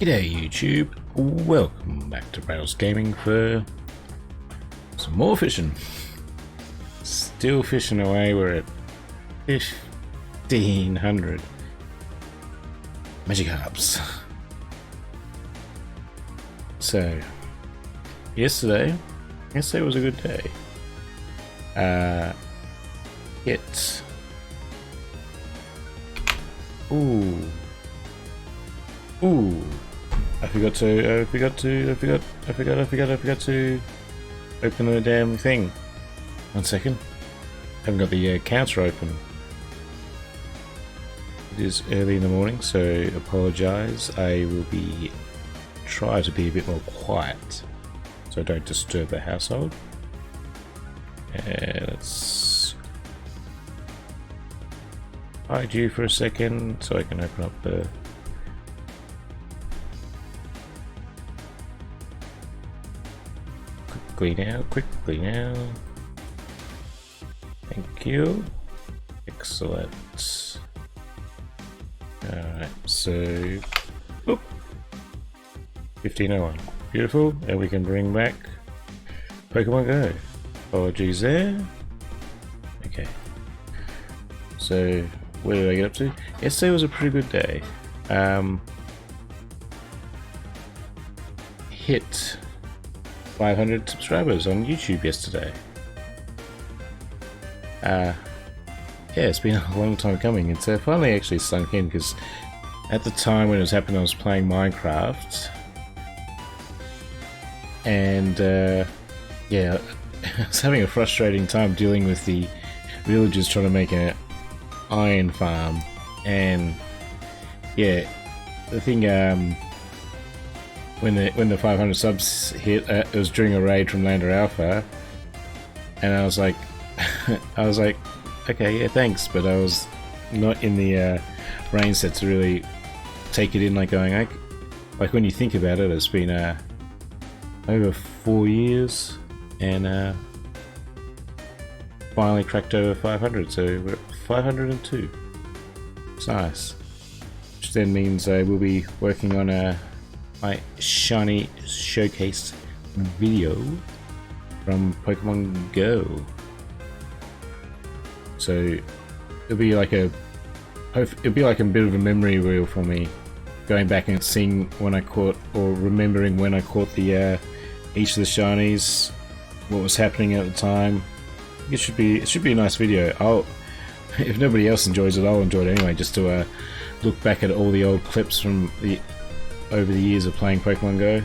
G'day YouTube, welcome back to Braddles Gaming for some more fishing. Still fishing away, we're at 1500 MAGIKARPs. So, yesterday was a good day. Ooh. I forgot to open the damn thing. 1 second. Haven't got the counter open. It is early in the morning, so apologise. I will try to be a bit more quiet, so I don't disturb the household. Let's hide you for a second, so I can open up the. Quickly now. Thank you. Excellent. Alright, so 1501. Beautiful, and we can bring back Pokemon Go. Apologies there. Okay. So where did I get up to? Yesterday was a pretty good day. Hit 500 subscribers on YouTube yesterday. Yeah, it's been a long time coming. It's finally actually sunk in, because at the time when it was happening I was playing Minecraft, and yeah, I was having a frustrating time dealing with the villagers trying to make an iron farm. And yeah, the thing, when the 500 subs hit, it was during a raid from Lander Alpha, and I was like, okay, yeah, thanks, but I was not in the brain set to really take it in, like when you think about it, it's been over 4 years, and finally cracked over 500, so we're at 502. It's nice, which then means I will be working on my shiny showcase video from Pokemon Go. So it'll be like a bit of a memory reel for me, going back and seeing when I caught, or remembering when I caught the each of the shinies, what was happening at the time. It should be a nice video. If nobody else enjoys it, I'll enjoy it anyway, just to look back at all the old clips from over the years of playing Pokemon Go.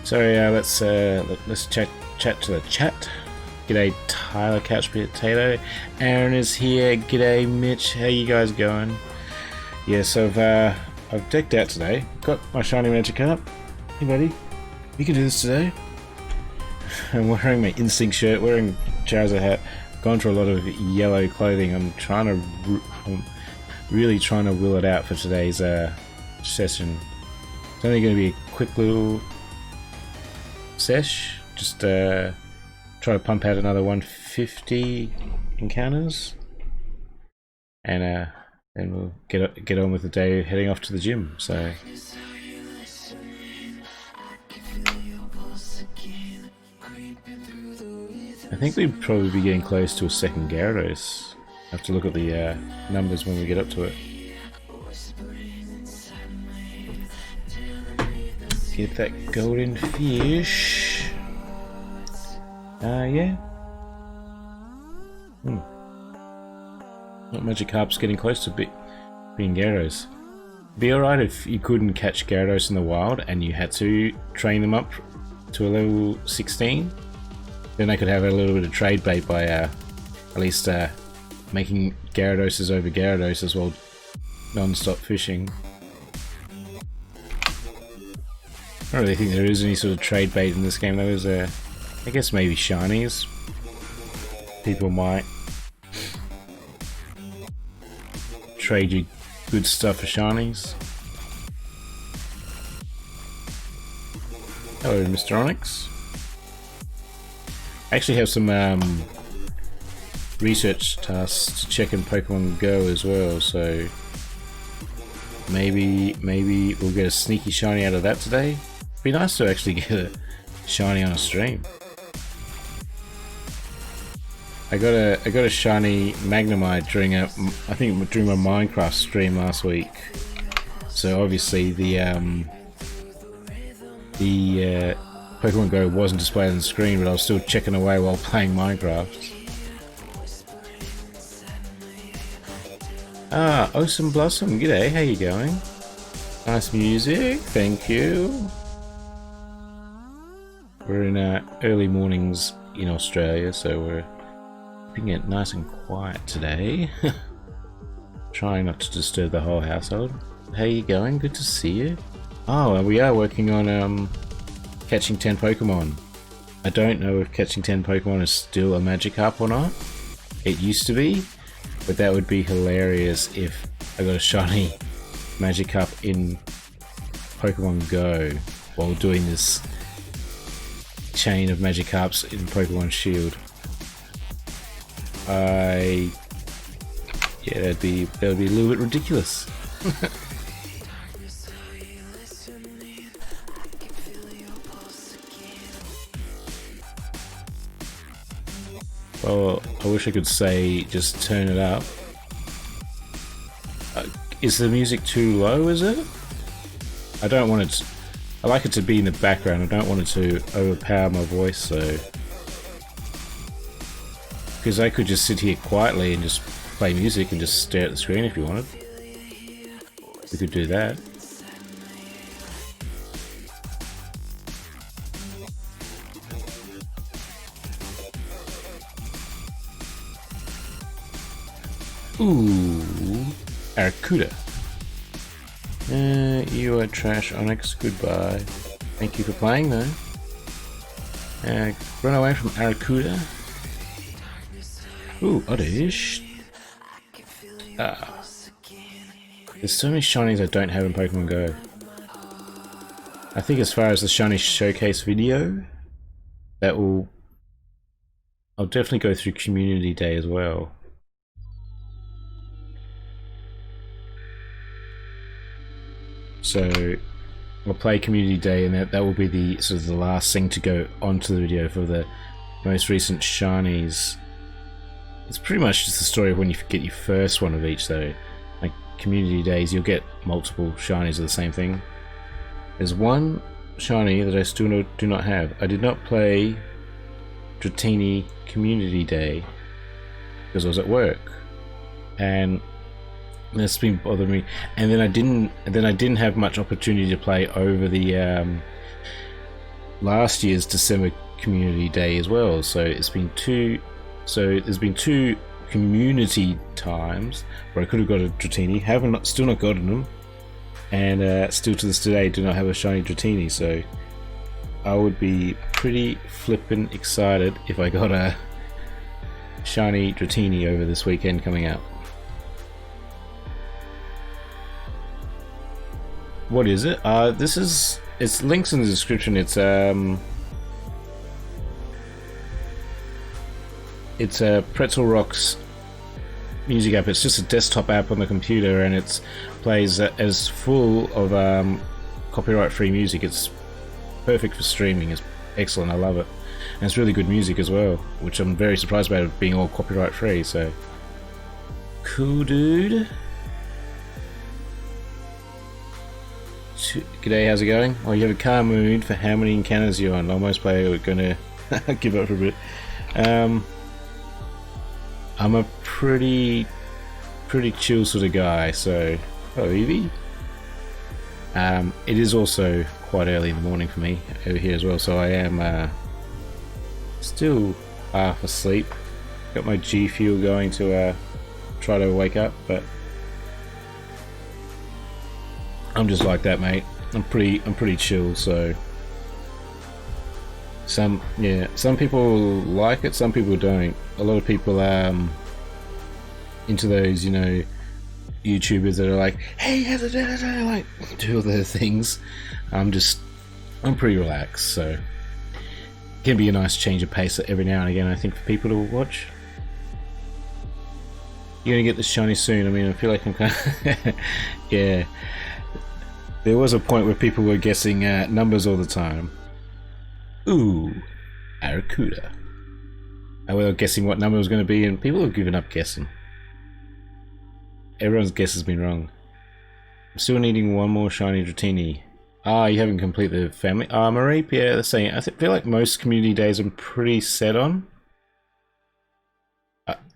So let's chat to the chat. G'day Tyler Couch Potato. Aaron is here. G'day Mitch. How you guys going? Yes, I've decked out today. Got my shiny Magikarp. Hey buddy, you can do this today. I'm wearing my Instinct shirt, wearing Charizard hat. Gone through a lot of yellow clothing. I'm really trying to will it out for today's session. It's only going to be a quick little sesh. Just try to pump out another 150 encounters, and then we'll get on with the day, heading off to the gym. So I think we'd probably be getting close to a second Gyarados. I have to look at the numbers when we get up to it. Get that golden fish. Yeah. Not Magikarp's getting close to being Gyarados. Be alright if you couldn't catch Gyarados in the wild and you had to train them up to a level 16. Then they could have a little bit of trade bait by at least making Gyaradoses over Gyaradoses while non-stop fishing. I don't really think there is any sort of trade bait in this game. There was I guess maybe shinies. People might trade you good stuff for shinies. Hello, Mr. Onyx. I actually have some research tasks to check in Pokemon Go as well, so maybe we'll get a sneaky shiny out of that today. Be nice to actually get a shiny on a stream. I got a shiny Magnemite during my Minecraft stream last week. So obviously the Pokemon Go wasn't displayed on the screen, but I was still checking away while playing Minecraft. Ah, Awesome Blossom, g'day, how you going? Nice music, thank you. We're in early mornings in Australia, so we're keeping it nice and quiet today. Trying not to disturb the whole household. How you going? Good to see you. Oh, and we are working on catching 10 Pokemon. I don't know if catching 10 Pokemon is still a Magikarp or not. It used to be, but that would be hilarious if I got a shiny Magikarp in Pokemon Go while doing this chain of Magikarps in Pokemon Shield. Yeah, that'd be a little bit ridiculous. Well, I wish I could say just turn it up. Is the music too low, is it? I don't want it. I like it to be in the background. I don't want it to overpower my voice, so. Because I could just sit here quietly and just play music and just stare at the screen if you wanted. We could do that. Ooh, Arcuda. You are trash, Onyx. Goodbye. Thank you for playing, though. Run away from Arcuda. Ooh, Oddish. There's so many shinies I don't have in Pokemon Go. I think as far as the shiny showcase video, I'll definitely go through Community Day as well. So I'll play Community Day, and that will be the sort of the last thing to go onto the video for the most recent shinies. It's pretty much just the story of when you get your first one of each, though. Like Community Days, you'll get multiple shinies of the same thing. There's one shiny that I still do not have. I did not play Dratini Community Day because I was at work, and that's been bothering me. And then I didn't have much opportunity to play over the last year's December Community Day as well. So there's been two community times where I could have got a Dratini. Still not gotten them, and still to this day do not have a shiny Dratini. So I would be pretty flippin' excited if I got a shiny Dratini over this weekend coming up. What is it? It's links in the description. It's a Pretzel Rocks music app. It's just a desktop app on the computer, and it plays as full of copyright-free music. It's perfect for streaming. It's excellent. I love it, and it's really good music as well, which I'm very surprised about it being all copyright-free. So cool, dude. G'day, how's it going? Oh, you have a car mood for how many encounters you're on. Almost player, we're gonna give up for a bit. I'm a pretty chill sort of guy, so hello Evie. It is also quite early in the morning for me over here as well, so I am still half asleep. Got my G Fuel going to try to wake up, but I'm just like that, mate. I'm pretty chill, so some people like it, some people don't. A lot of people into those, YouTubers that are like, hey, like do all their things. I'm pretty relaxed, so it can be a nice change of pace every now and again, I think, for people to watch. You're gonna get the shiny soon. I mean, I feel like I'm kind of yeah. There was a point where people were guessing numbers all the time. Ooh, Arrokuda. And we were guessing what number it was going to be, and people have given up guessing. Everyone's guess has been wrong. I'm still needing one more shiny Dratini. Ah, you haven't completed the family armory? Yeah, the same. I feel like most community days I'm pretty set on.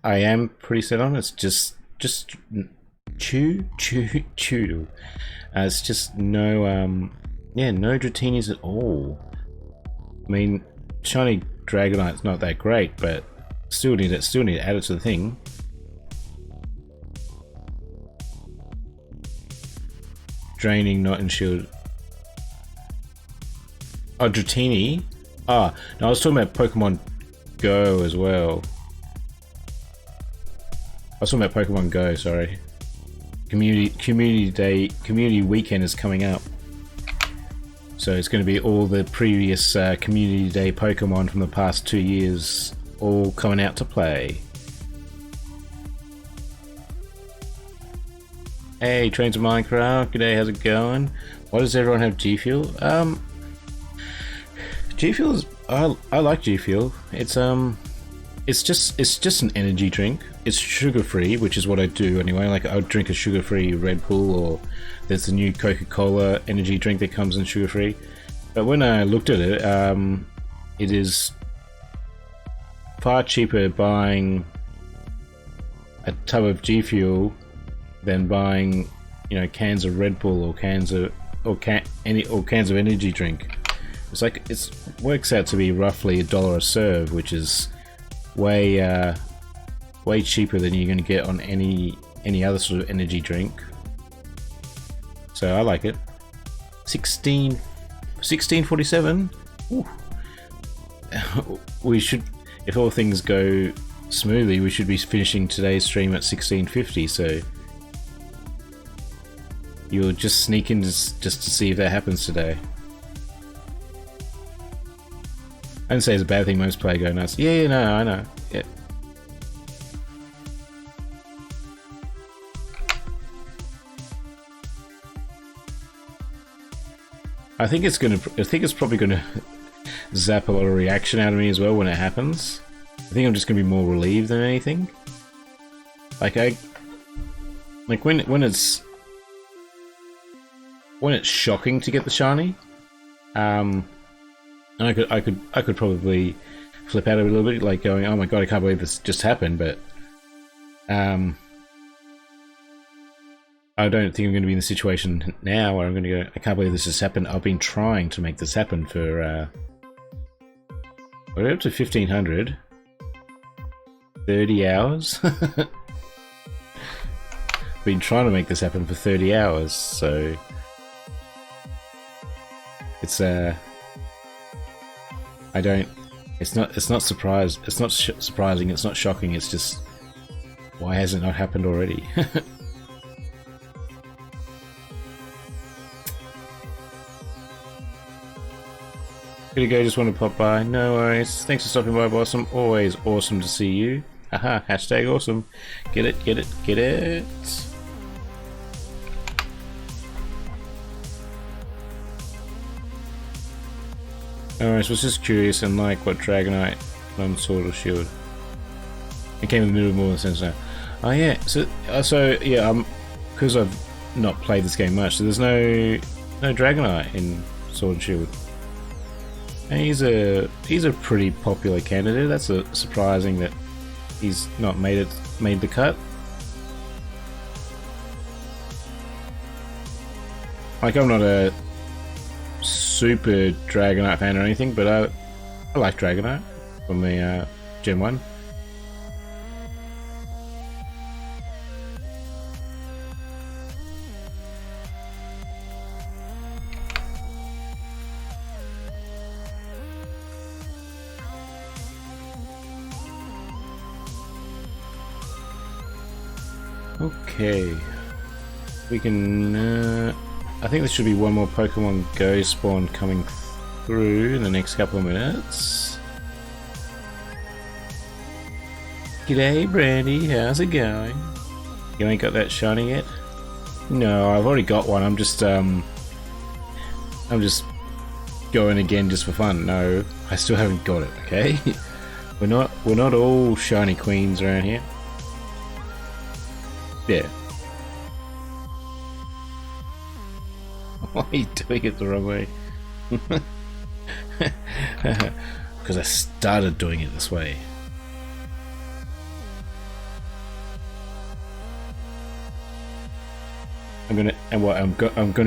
I am pretty set on. It's just chew. It's just no yeah, no Dratinis at all. I mean, shiny Dragonite's not that great, but still need to add it to the thing. Draining, not in shield. Oh, Dratini. Ah, no, I was talking about Pokemon Go as well. I was talking about Pokemon Go, sorry. Community weekend is coming up. So it's going to be all the previous Community Day Pokemon from the past 2 years all coming out to play. Hey, Trains of Minecraft, g'day, how's it going? Why does everyone have G Fuel? G Fuel is, I like G Fuel. It's just an energy drink. It's sugar free, which is what I do anyway. Like, I would drink a sugar free Red Bull, or there's the new Coca-Cola energy drink that comes in sugar free. But when I looked at it, it is far cheaper buying a tub of G Fuel than buying, you know, cans of Red Bull or cans of energy drink. It's like, it works out to be roughly $1 a serve, which is way cheaper than you're going to get on any other sort of energy drink. So I like it. 1647. We should, if all things go smoothly, we should be finishing today's stream at 1650. So you'll just sneak in just to see if that happens today. I didn't say it's a bad thing most play go nuts. Yeah, no, I know. Yeah. I think it's probably gonna zap a lot of reaction out of me as well when it happens. I think I'm just gonna be more relieved than anything. Like when it's shocking to get the shiny, I could probably flip out a little bit, like going, "Oh my god, I can't believe this just happened." But I don't think I'm going to be in the situation now where I'm going to go, "I can't believe this has happened. I've been trying to make this happen for we're up to 1500, 30 hours." Been trying to make this happen for 30 hours, so it's it's not surprising, it's not shocking, it's just, why has it not happened already? Gonna go, just want to pop by. No worries. Thanks for stopping by, Bossum. Always awesome to see you. Haha, hashtag awesome. Get it, get it, get it. Alright, so I was just curious and like what Dragonite on Sword or Shield. It came in the middle of more than sense now. Oh yeah, so yeah, because I've not played this game much, so there's no Dragonite in Sword and Shield. And he's a pretty popular candidate. That's surprising that he's not made the cut. Like, I'm not a super Dragonite fan or anything, but I like Dragonite from the Gen 1. Okay, we can I think there should be one more Pokemon Go spawn coming through in the next couple of minutes. G'day Brandy, how's it going? You ain't got that shiny yet? No, I've already got one. I'm just going again just for fun. No, I still haven't got it. Okay, we're not all shiny queens around here. Yeah. Why are you doing it the wrong way? Because I started doing it this way. I'm gonna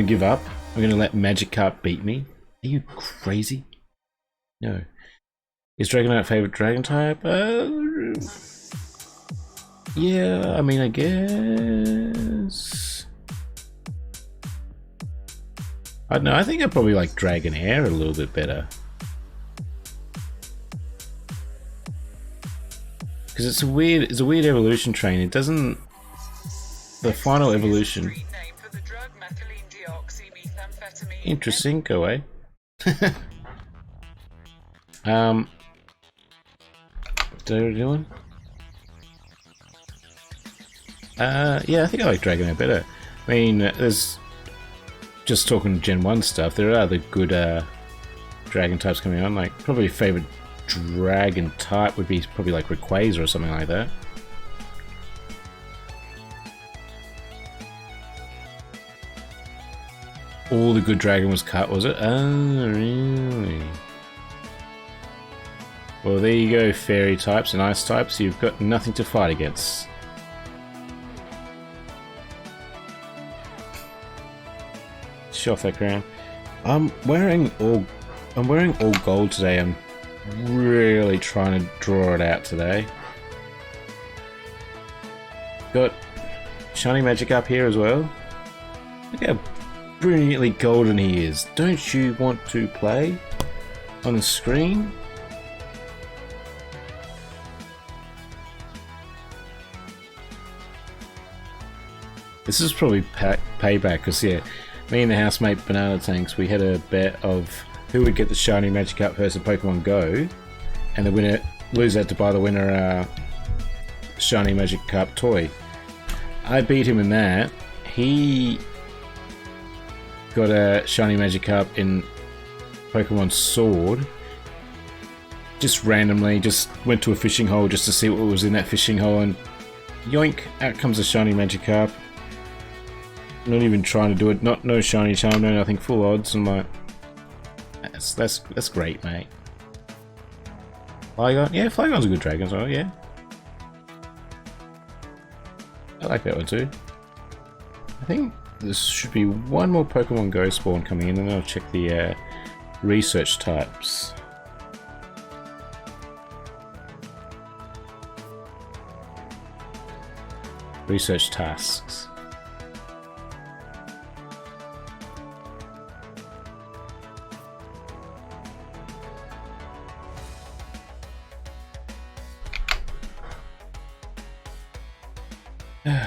give up. I'm gonna let Magikarp beat me. Are you crazy? No. Is Dragonite favorite dragon type? Yeah, I mean, I guess. I don't know. I think I probably like Dragonair a little bit better. Because it's a weird evolution train. It doesn't. The final evolution. Interesting. Go away. What are you doing? Yeah, I think I like Dragonair better. I mean, there's just talking Gen 1 stuff. There are other good dragon types coming on. Like, probably favorite dragon type would be probably like Rayquaza or something like that. All the good dragon was cut, was it? Oh, really? Well, there you go, fairy types and ice types. You've got nothing to fight against. Show off that crown. I'm wearing all gold today. I'm really trying to draw it out today. Got shiny Magikarp here as well. Look how brilliantly golden he is. Don't you want to play on the screen? This is probably payback, because yeah, me and the housemate Banana Tanks, we had a bet of who would get the shiny Magikarp first in Pokemon Go, and the loser had to buy the winner a shiny Magikarp toy. I beat him in that. He got a shiny Magikarp in Pokemon Sword. Just randomly, just went to a fishing hole just to see what was in that fishing hole, and yoink, out comes a shiny Magikarp. Not even trying to do it, no shiny charm, no nothing, full odds. I'm like, that's great, mate. Flygon? Yeah, Flygon's a good dragon as well, yeah. I like that one too. I think there should be one more Pokemon Go spawn coming in, and then I'll check the research types. Research tasks.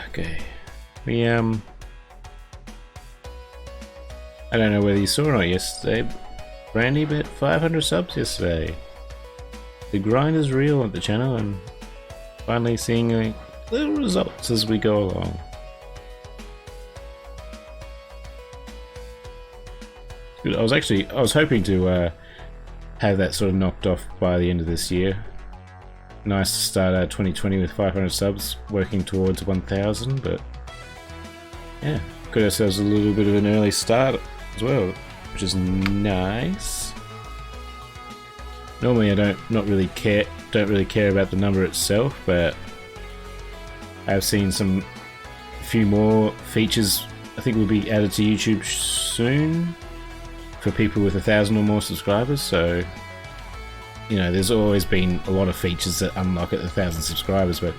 Okay, we I don't know whether you saw or not yesterday. Brandy bet 500 subs yesterday. The grind is real at the channel, and finally seeing little results as we go along. Good. I was hoping to have that sort of knocked off by the end of this year. Nice to start 2020 with 500 subs, working towards 1,000, but yeah, got ourselves a little bit of an early start as well, which is nice. Normally I don't really care about the number itself, but I've seen a few more features I think will be added to YouTube soon for people with 1,000 or more subscribers, so you know, there's always been a lot of features that unlock at 1,000 subscribers, but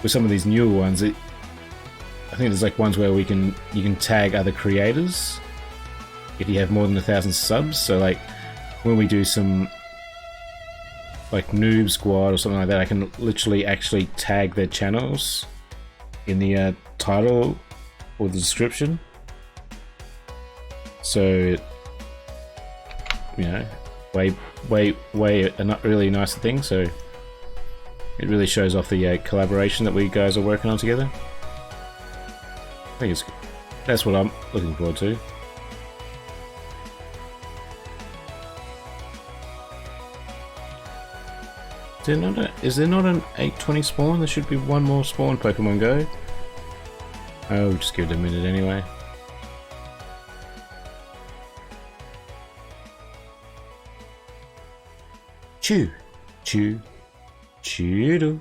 with some of these newer ones, I think there's like ones where you can tag other creators if you have more than 1,000 subs. So like when we do some like Noob Squad or something like that, I can literally actually tag their channels in the title or the description. So you know, way a not really nicer thing, so it really shows off the collaboration that we guys are working on together. think it's that's what I'm looking forward to. Is there not an 820 spawn? There should be one more spawn Pokemon Go. Oh, just give it a minute anyway. Chew, chew, chew.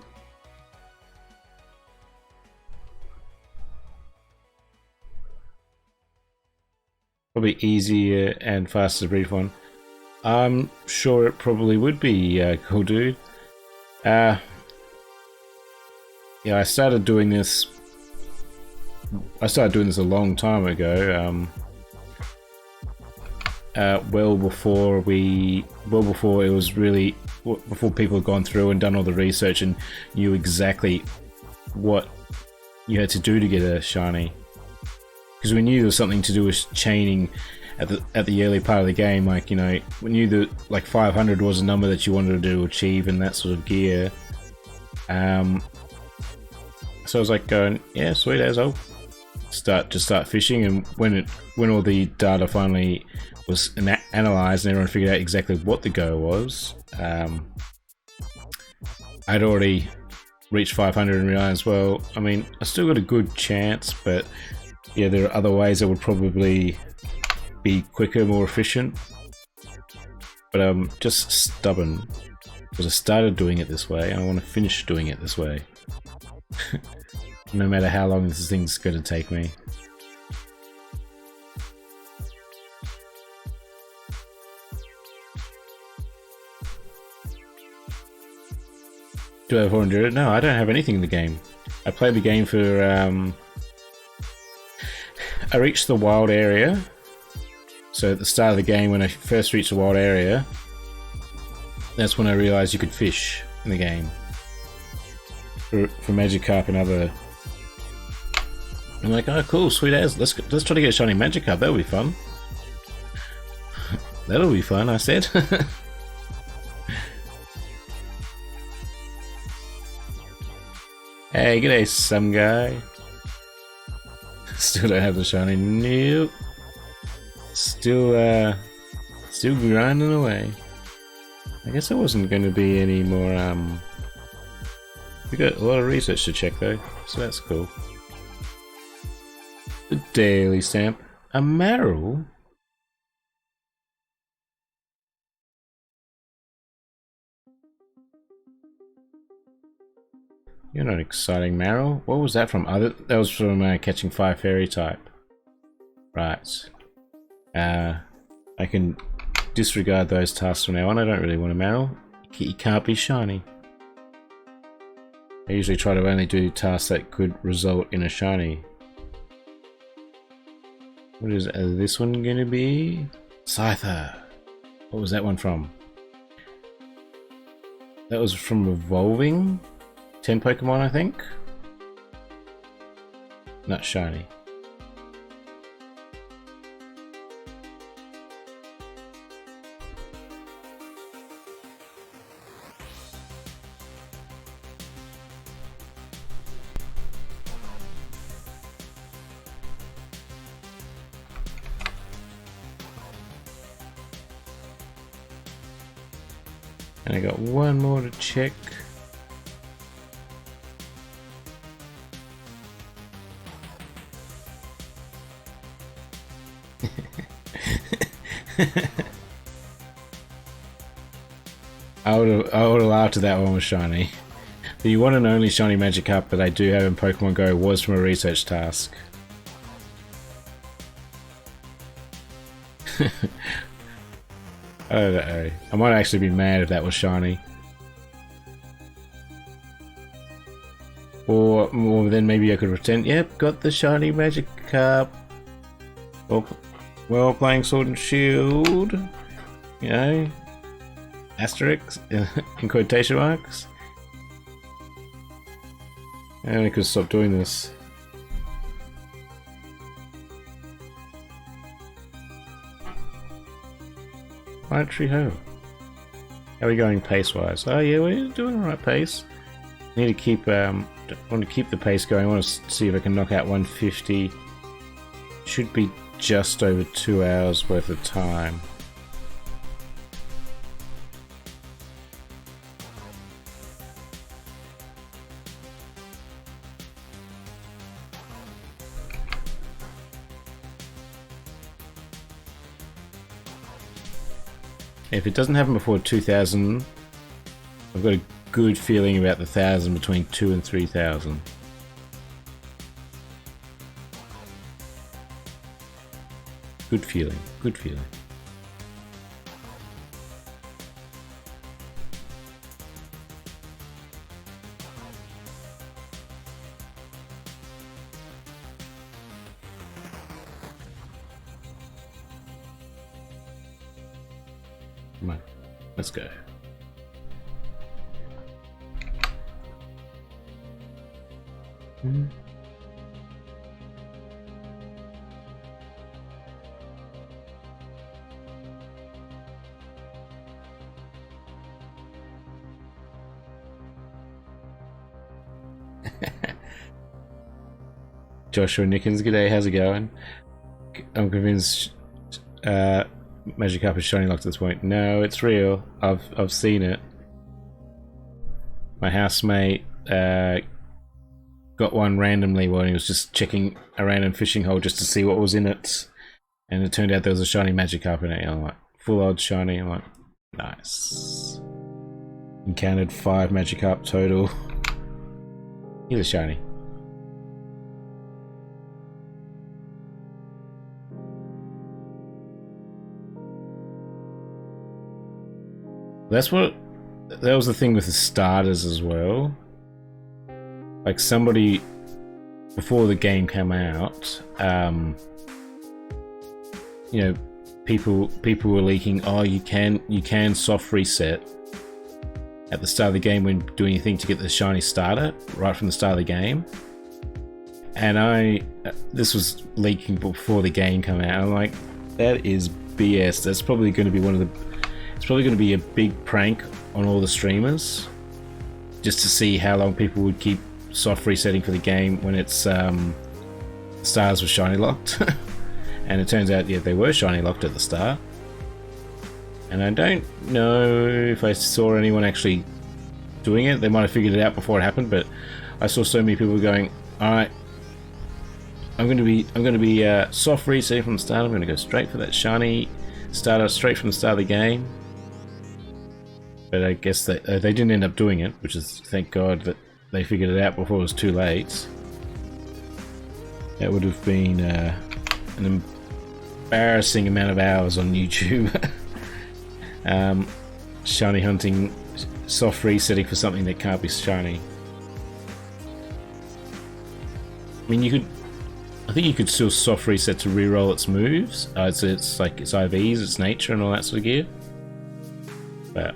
Probably easier and faster to breed one. I'm sure it probably would be, cool dude. Yeah, I started doing this a long time ago. Well before it was really, before people had gone through and done all the research and knew exactly what you had to do to get a shiny. Because we knew there was something to do with chaining at the early part of the game. Like, you know, we knew that like 500 was a number that you wanted to achieve in that sort of gear. So I was like going, yeah, sweet as, I'll start fishing. And when all the data finally was analysed and everyone figured out exactly what the go was, I'd already reached 500 and realised, well, I mean, I still got a good chance, but yeah, there are other ways that would probably be quicker, more efficient. But I'm just stubborn because I started doing it this way and I want to finish doing it this way. No matter how long this thing's going to take me. Do I have 400? No, I don't have anything in the game. I played the game for I reached the wild area. So at the start of the game, when I first reached the wild area, that's when I realised you could fish in the game for Magikarp and other. I'm like, oh cool, sweet as. Let's try to get a shiny Magikarp. That'll be fun. That'll be fun, I said. Hey, g'day, some guy. Still don't have the shiny. Nope. Still grinding away. I guess there wasn't going to be any more. We got a lot of research to check though, so that's cool. The daily stamp. A Marrow. You're not exciting, Marrow. What was that from? That was from catching 5 fairy type. Right. I can disregard those tasks from now on. I don't really want a Marrow. He can't be shiny. I usually try to only do tasks that could result in a shiny. What is this one gonna be? Scyther. What was that one from? That was from Evolving? 10 Pokemon, I think? Not shiny. And I got one more to check. I would have laughed if that one was shiny. The one and only shiny Magikarp that I do have in Pokemon Go was from a research task. I don't know. I might actually be mad if that was shiny. Or then maybe I could pretend, yep, got the shiny Magikarp. Well, playing Sword and Shield. You know? Asterisks in quotation marks. And I could stop doing this. Planetary Ho. How are we going pace-wise? Oh yeah, we're doing the right pace. Need to keep want to keep the pace going. I want to see if I can knock out 150 should be just over 2 hours worth of time. If it doesn't happen before 2000, I've got a good feeling about the 1000 between 2 and 3000. Good feeling, good feeling. Come on, let's go. Joshua Nickens, g'day, how's it going? I'm convinced Magikarp is shiny locked at this point. No, it's real. I've seen it. My housemate got one randomly when he was just checking a random fishing hole just to see what was in it, and it turned out there was a shiny Magikarp in it. And I'm like, full odd shiny. I'm like, nice. Encountered 5 Magikarp total. He's a shiny. That was the thing with the starters as well. Like, somebody before the game came out, you know, people were leaking, oh, you can soft reset at the start of the game when doing anything to get the shiny starter right from the start of the game. And this was leaking before the game came out. I'm like, that is BS. That's probably going to be it's probably going to be a big prank on all the streamers, just to see how long people would keep soft resetting for the game when its stars were shiny locked. And it turns out, yeah, they were shiny locked at the start. And I don't know if I saw anyone actually doing it. They might have figured it out before it happened, but I saw so many people going, alright, I'm going to be soft resetting from the start. I'm going to go straight for that shiny starter straight from the start of the game. But I guess they didn't end up doing it, which is, thank God that they figured it out before it was too late. That would have been an embarrassing amount of hours on YouTube. Shiny hunting, soft resetting for something that can't be shiny. I mean, I think you could still soft reset to reroll its moves. It's like its IVs, its nature, and all that sort of gear. But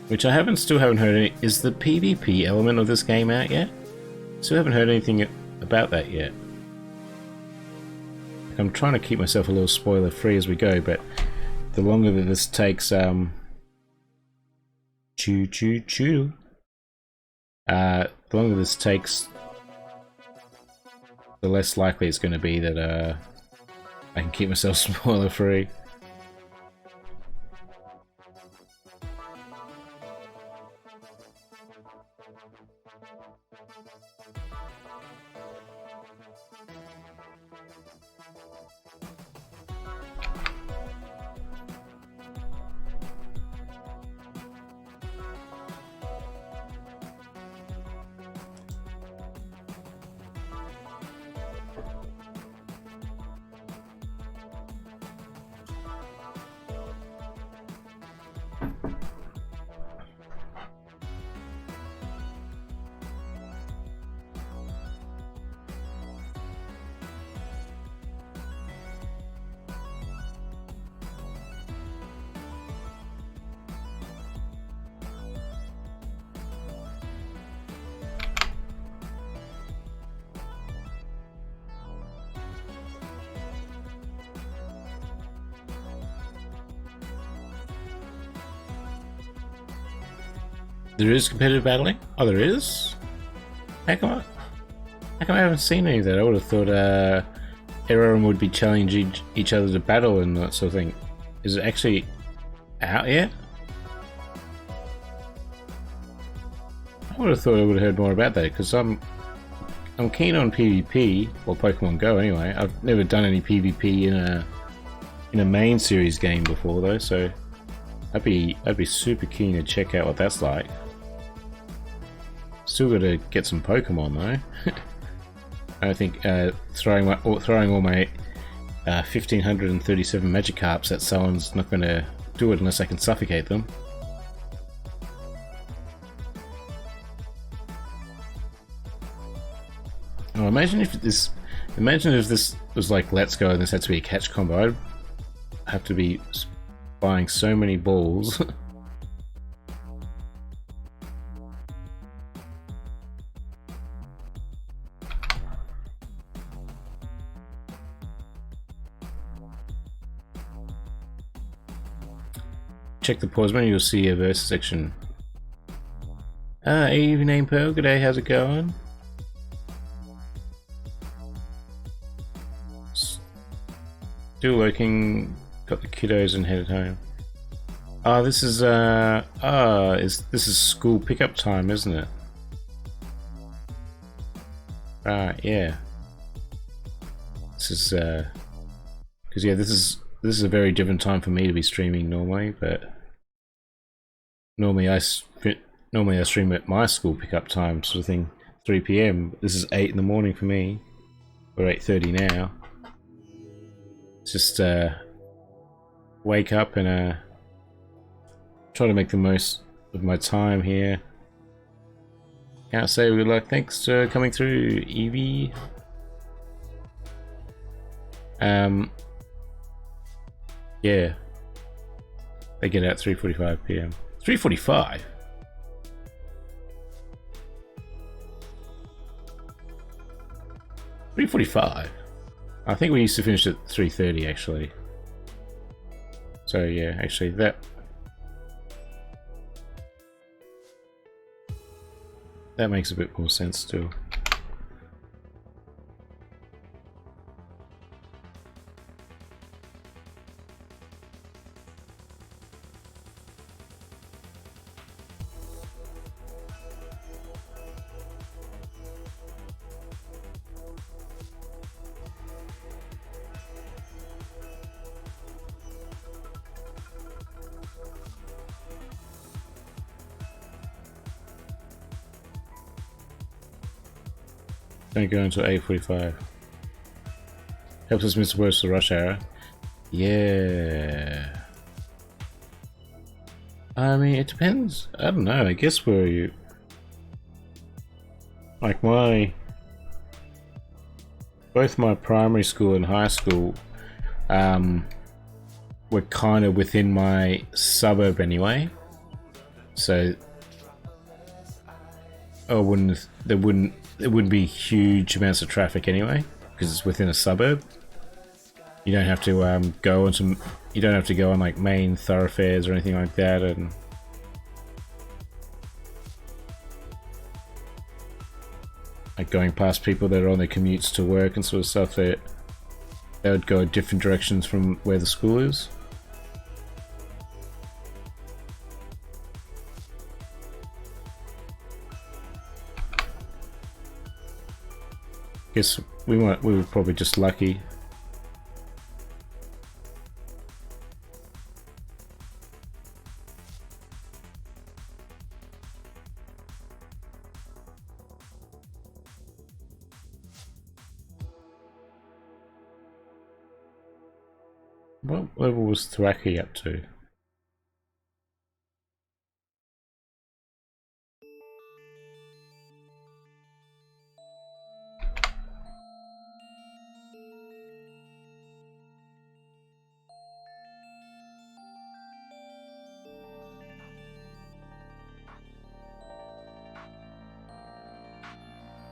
which I still haven't heard any. Is the PvP element of this game out yet? Still haven't heard anything about that yet. I'm trying to keep myself a little spoiler free as we go, but the longer that this takes, the longer this takes, the less likely it's going to be that I can keep myself spoiler free. There is competitive battling? Oh, there is? Heck on. How come I haven't seen any of that? I would have thought everyone would be challenging each other to battle and that sort of thing. Is it actually out yet? I would have thought I would have heard more about that because I'm keen on PvP or Pokemon Go anyway. I've never done any PvP in a main series game before though, so I'd be super keen to check out what that's like. Still got to get some Pokemon though. I think throwing all my 1537 Magikarps at someone's not going to do it unless I can suffocate them. Oh, imagine if this was like Let's Go and this had to be a catch combo. I'd have to be buying so many balls. Check the pause menu, you'll see a verse section. Evening Pearl, good day, how's it going? Still lurking, got the kiddos and headed home. Oh, this is this is school pickup time, isn't it? Right, yeah. This is because yeah, this is a very different time for me to be streaming normally, but normally I stream at my school pickup time sort of thing, 3 PM. This is 8 in the morning for me, or 8:30 now. Just wake up and try to make the most of my time here. Can't say good luck. Thanks for coming through, Evie. Yeah. They get out 3:45 PM. 3:45? $3:45? I think we used to finish at 3:30 actually. So yeah, actually that makes a bit more sense too. Don't go until 8:45. Helps us miss worse the rush hour. Yeah. I mean, it depends. I don't know. I guess where you like both my primary school and high school were kind of within my suburb anyway. So there wouldn't be huge amounts of traffic anyway because it's within a suburb. You don't have to go on like main thoroughfares or anything like that, and like going past people that are on their commutes to work and sort of stuff. They would go different directions from where the school is. Guess we were probably just lucky. What level was Thwacky up to?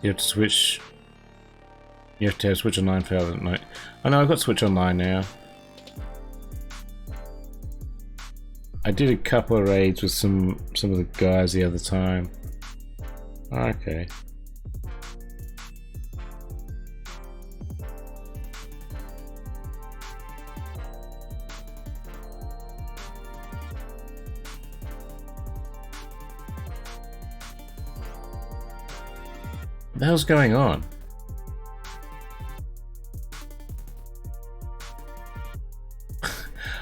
You have to switch. You have to have Switch Online for other night. Oh no, I've got Switch Online now. I did a couple of raids with some of the guys the other time. Okay. the hell's going on?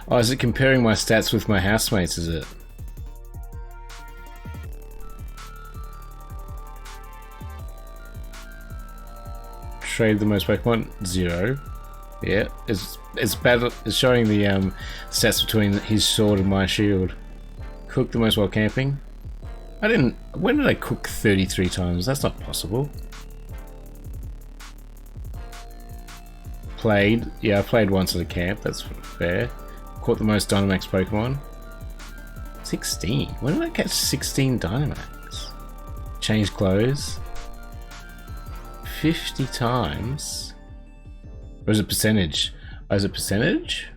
Oh, is it comparing my stats with my housemates, is it? Trade the most Pokemon? 0. Yeah, it's showing the stats between his sword and my shield. Cook the most while camping? I didn't... When did I cook 33 times? That's not possible. Played. Yeah, I played once at a camp. That's fair. Caught the most Dynamax Pokemon. 16? When did I catch 16 Dynamax? Changed clothes. 50 times? Or is it percentage? Oh, is it percentage?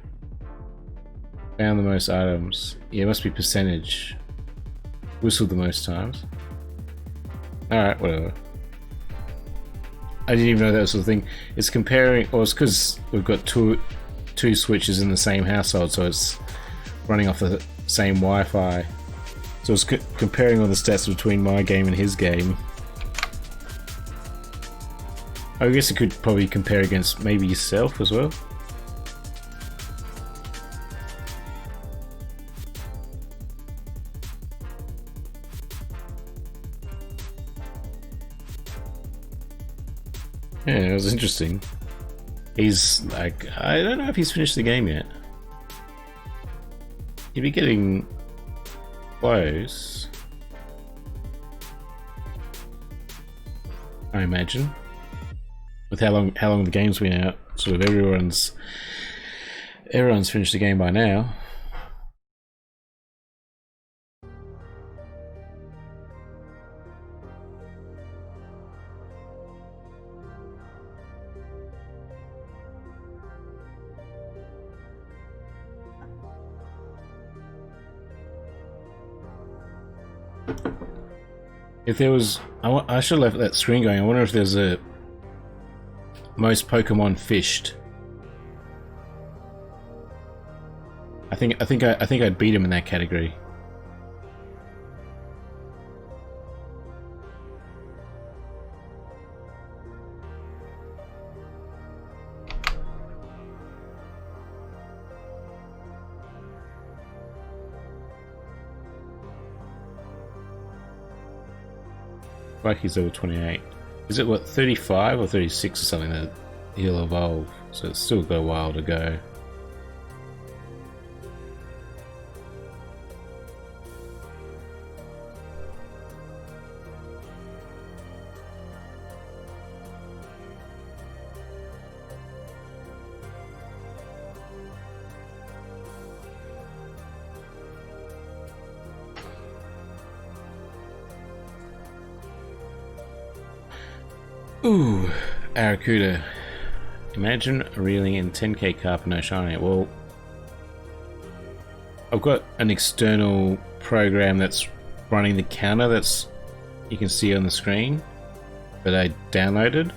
Found the most items. Yeah, it must be percentage. Whistled the most times. Alright, whatever. I didn't even know that was the thing. It's comparing, or it's because we've got two switches in the same household, so it's running off the same Wi-Fi. So it's comparing all the stats between my game and his game. I guess it could probably compare against maybe yourself as well. Yeah, it was interesting. He's like, I don't know if he's finished the game yet. He'd be getting close, I imagine. With how long the game's been out, sort of everyone's finished the game by now. If there was, I should have left that screen going. I wonder if there's a most Pokemon fished. I think I'd beat him in that category. Like he's level 28. Is it what, 35 or 36 or something that he'll evolve? So it's still got a while to go. Ooh, Arrokuda. Imagine reeling in 10k carp and no shiny. Well, I've got an external program that's running the counter that's you can see on the screen that I downloaded.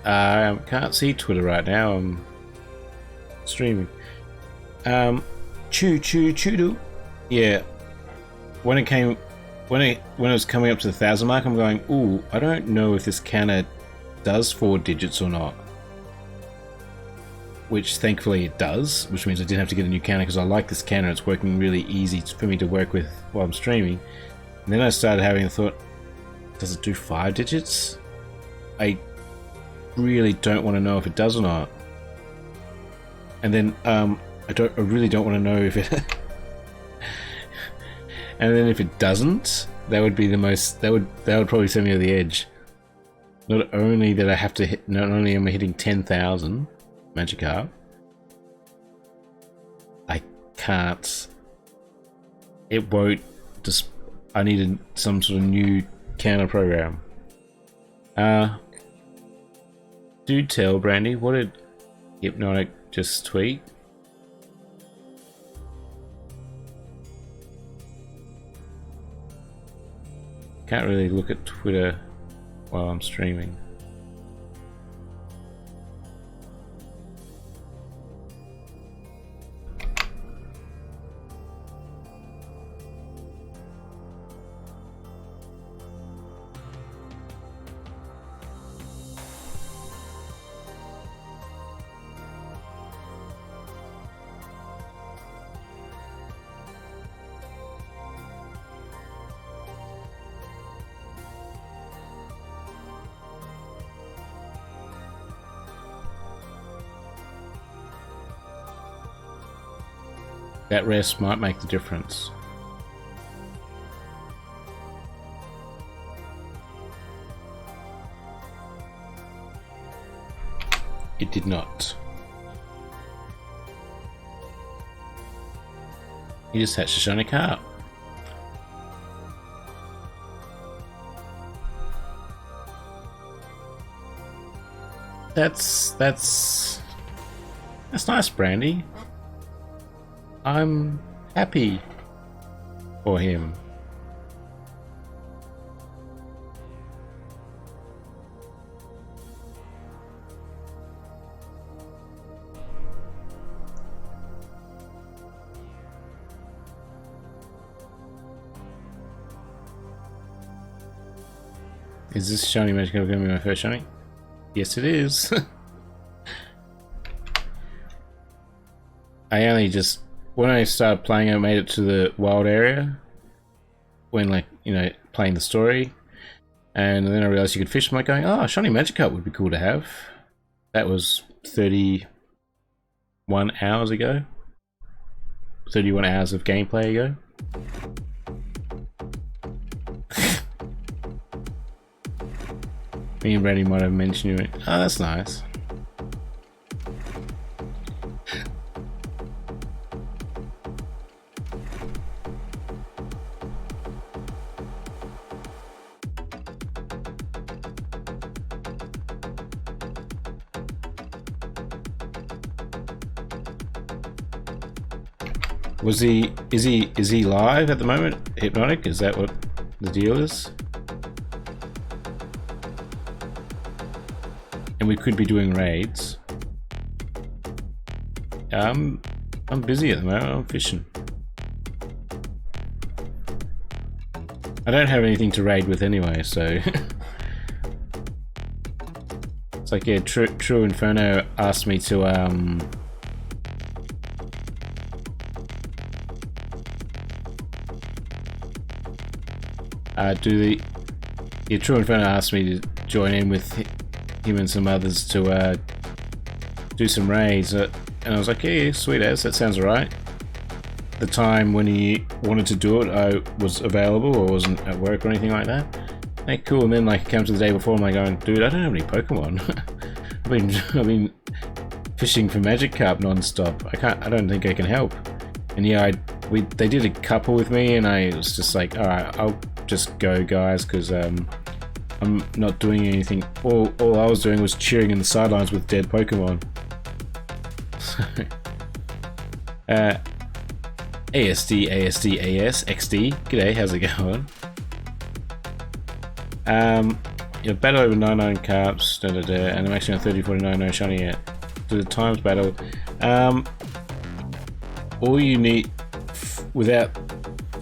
I can't see Twitter right now. I'm streaming. Choo-choo-choo-doo. Yeah. When it was coming up to the 1,000 mark, I'm going, ooh, I don't know if this counter does 4 digits or not. Which thankfully it does, which means I didn't have to get a new counter because I like this counter. It's working really easy for me to work with while I'm streaming. And then I started having a thought, does it do 5 digits? I really don't want to know if it does or not. And then I really don't want to know if it and then if it doesn't, that would be the most, that would probably send me to the edge. Not only that I have to hit, not only am I hitting 10,000 Magikarp, I can't, it won't just, I needed some sort of new counter program. Do tell, Brandy, what did Hypnotic just tweet? Can't really look at Twitter while I'm streaming. that rest might make the difference. It did not. You just hatched a shiny carp. That's nice, Brandy. I'm happy for him. Is this shiny Magikarp going to be my first shiny? Yes, it is. I only just, when I started playing, I made it to the wild area. When, like, you know, playing the story. And then I realized you could fish. I'm like going, oh, shiny Magikarp would be cool to have. That was 31 hours ago. 31 hours of gameplay ago. Me and Brandy might have mentioned you. Oh, that's nice. Is he live at the moment? Hypnotic? Is that what the deal is? And we could be doing raids. I'm busy at the moment. I'm fishing. I don't have anything to raid with anyway, so it's like, yeah, True Inferno asked me to True Inferno asked me to join in with him and some others to do some raids, and I was like, yeah, sweet as, that sounds alright. The time when he wanted to do it, I was available or wasn't at work or anything like that. Hey, cool. And then, like, it comes to the day before, I'm like going, dude, I don't have any Pokemon. I've been fishing for Magikarp non-stop. I don't think I can help. And yeah, they did a couple with me, and I was just like, all right, I'll just go, guys, because I'm not doing anything. All I was doing was cheering in the sidelines with dead Pokemon. ASD, AS, XD. G'day, how's it going? Yeah, battle over 99 carps, and I'm actually on 3049, no shiny yet. Do the times battle. All you need to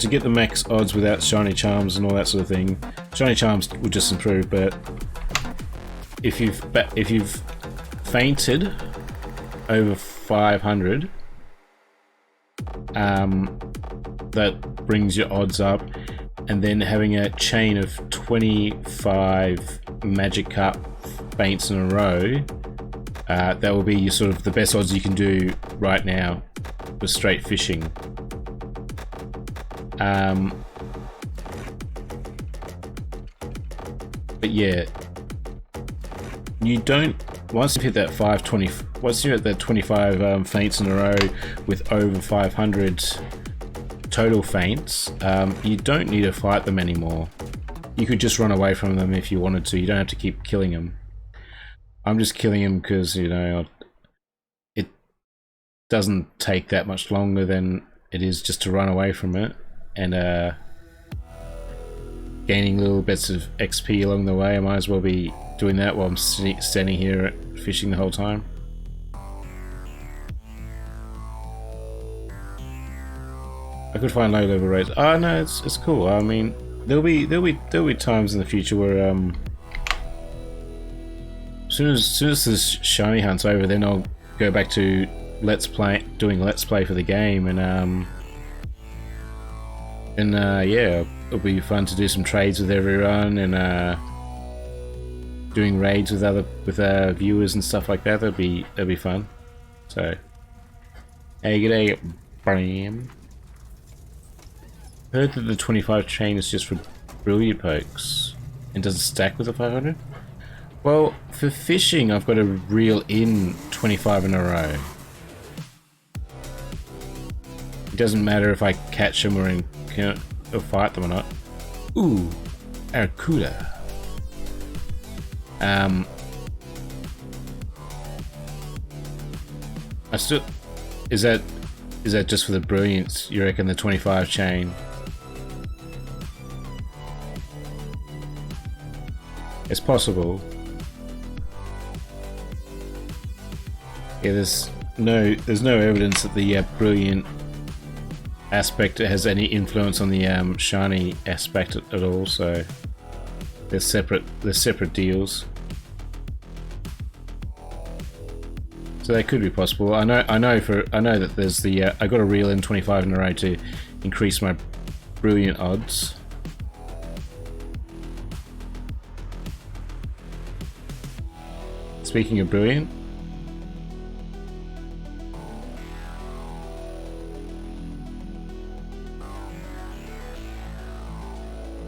get the max odds without shiny charms and all that sort of thing. Shiny charms would just improve, but if you've fainted over 500, that brings your odds up, and then having a chain of 25 Magikarp faints in a row, that will be your sort of the best odds you can do right now with straight fishing. But yeah, you don't, once you've hit that 520, once you're at that 25 faints in a row with over 500 total faints, you don't need to fight them anymore. You could just run away from them if you wanted to. You don't have to keep killing them. I'm just killing them because, you know, it doesn't take that much longer than it is just to run away from it, and gaining little bits of XP along the way. I might as well be doing that while I'm standing here fishing the whole time. I could find low level raids. Oh no, it's cool. I mean, there'll be times in the future where as soon as this shiny hunt's over, then I'll go back to doing let's play for the game, and yeah, it'll be fun to do some trades with everyone, and doing raids with viewers and stuff like that. That'd be fun. So, hey, g'day, Bam. Heard that the 25 chain is just for brilliant pokes and doesn't stack with the 500. Well, for fishing, I've got to reel in 25 in a row. It doesn't matter if I catch them or fight them or not. Ooh, Arcuda. I still is that just for the brilliance? You reckon the 25 chain? It's possible. Yeah, there's no evidence that the brilliant aspect has any influence on the shiny aspect at all. So they're separate deals. So they could be possible. I know that there's the I got to reel in 25 in a row to increase my brilliant odds. Speaking of brilliant,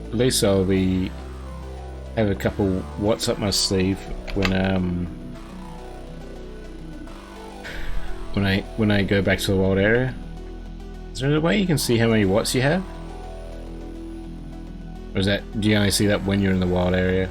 at least I'll have a couple watts up my sleeve when I go back to the wild area. Is there a way you can see how many watts you have? Or do you only see that when you're in the wild area?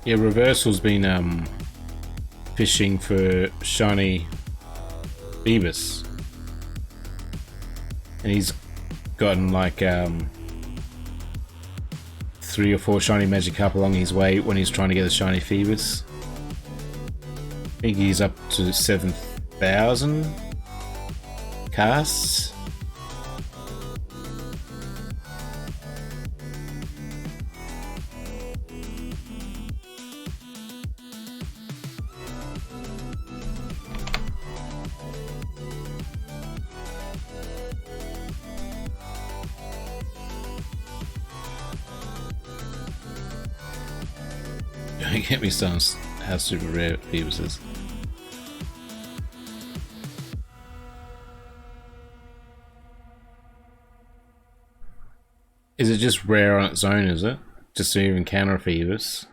Yeah, Reversal's been fishing for shiny Phoebus, and he's gotten like 3 or 4 shiny Magikarp along his way when he's trying to get a shiny Phoebus. I think he's up to 7,000 casts. Don't get me started on how super rare Phoebus is. Is it just rare on its own, is it? Just to even encounter a Phoebus?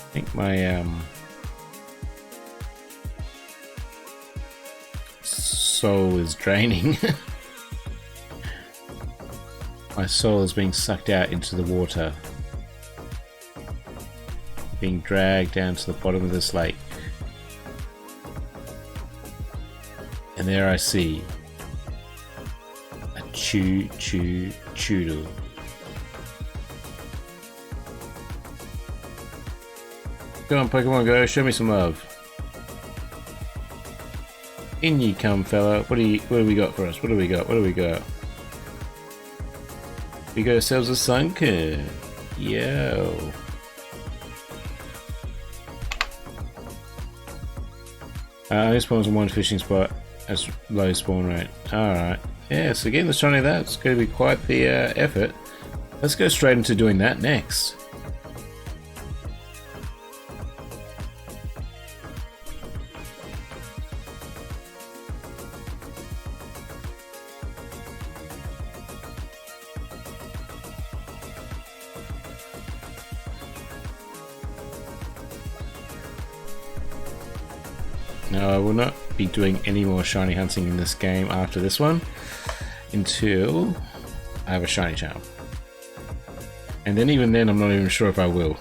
I think my soul is draining. My soul is being sucked out into the water, being dragged down to the bottom of this lake, and there I see a choodle. Go on, Pokemon Go, show me some love. In ye come, fella. What do we got for us? What do we got? We got ourselves a Sunken. Yo. Only spawns in one fishing spot. That's low spawn rate. Alright. Yeah, so getting the shiny that's going to be quite the effort. Let's go straight into doing that next. Now I will not be doing any more shiny hunting in this game after this one until I have a shiny charm. And then even then I'm not even sure if I will.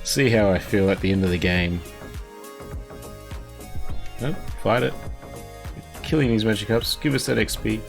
See how I feel at the end of the game. Oh, fight it. Killing these Magikarps, give us that XP.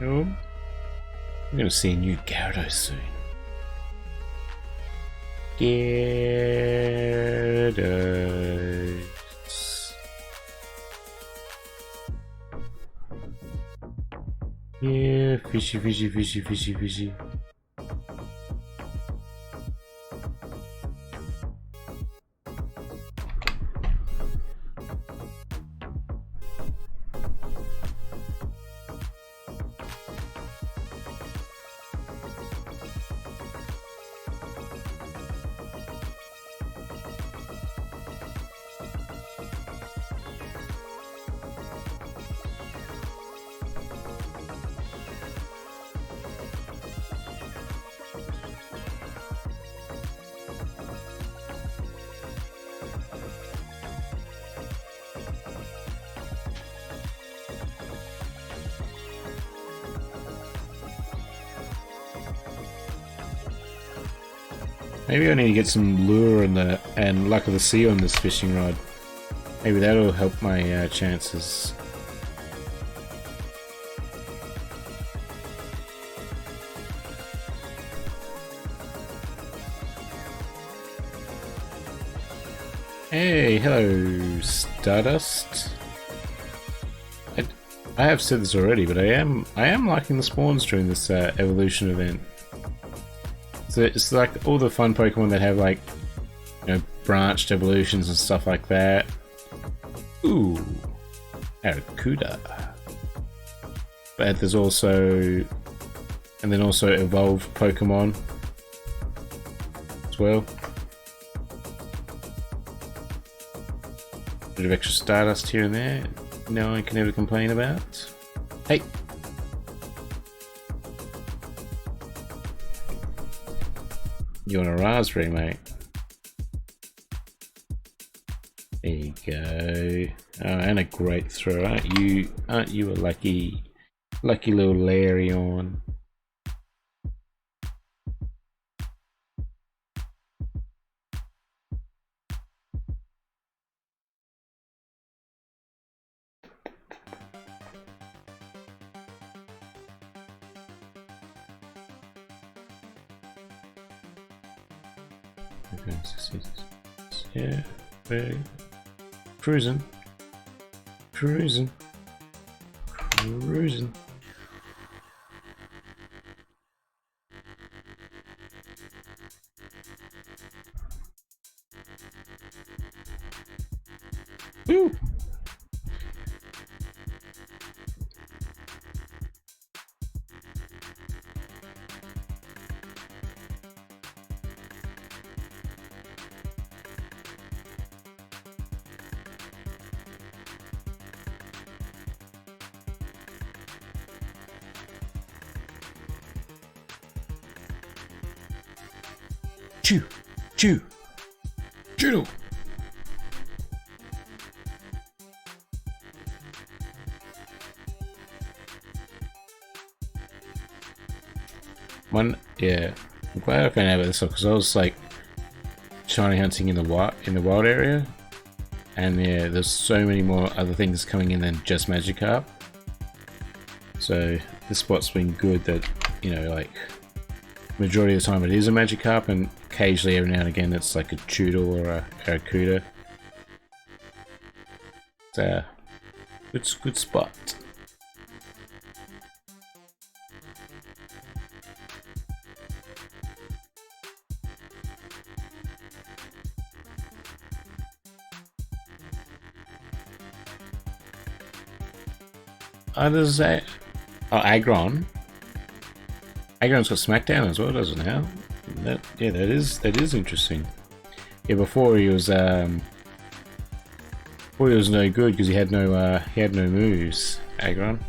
Oh, I'm gonna see a new Gyarados soon. Gyarados. Yeah, fishy, fishy, fishy, fishy, fishy. Maybe I need to get some lure and luck of the sea on this fishing rod. Maybe that'll help my chances. Hey, hello, Stardust. I have said this already, but I am liking the spawns during this evolution event. So it's like all the fun Pokemon that have like, you know, branched evolutions and stuff like that. Ooh, Arrokuda. But there's also, and then also evolved Pokemon as well. Bit of extra Stardust here and there. No one can ever complain about. Hey. You want a raspberry, mate? There you go. Oh, and a great throw, aren't you? Aren't you a lucky little Larion? Yeah, very cruising. Woo! Chew! Judo! Yeah, I'm glad I found out about this because I was like shiny hunting in the wild area, and yeah, there's so many more other things coming in than just Magikarp. So this spot's been good that, you know, like majority of the time it is a Magikarp, and occasionally every now and again it's like a Choodle or a Cuda. It's a good spot. There's a Aggron. Aggron's got Smackdown as well, doesn't it now? Yeah, that is interesting. Yeah, before he was no good because he had no moves. Aggron.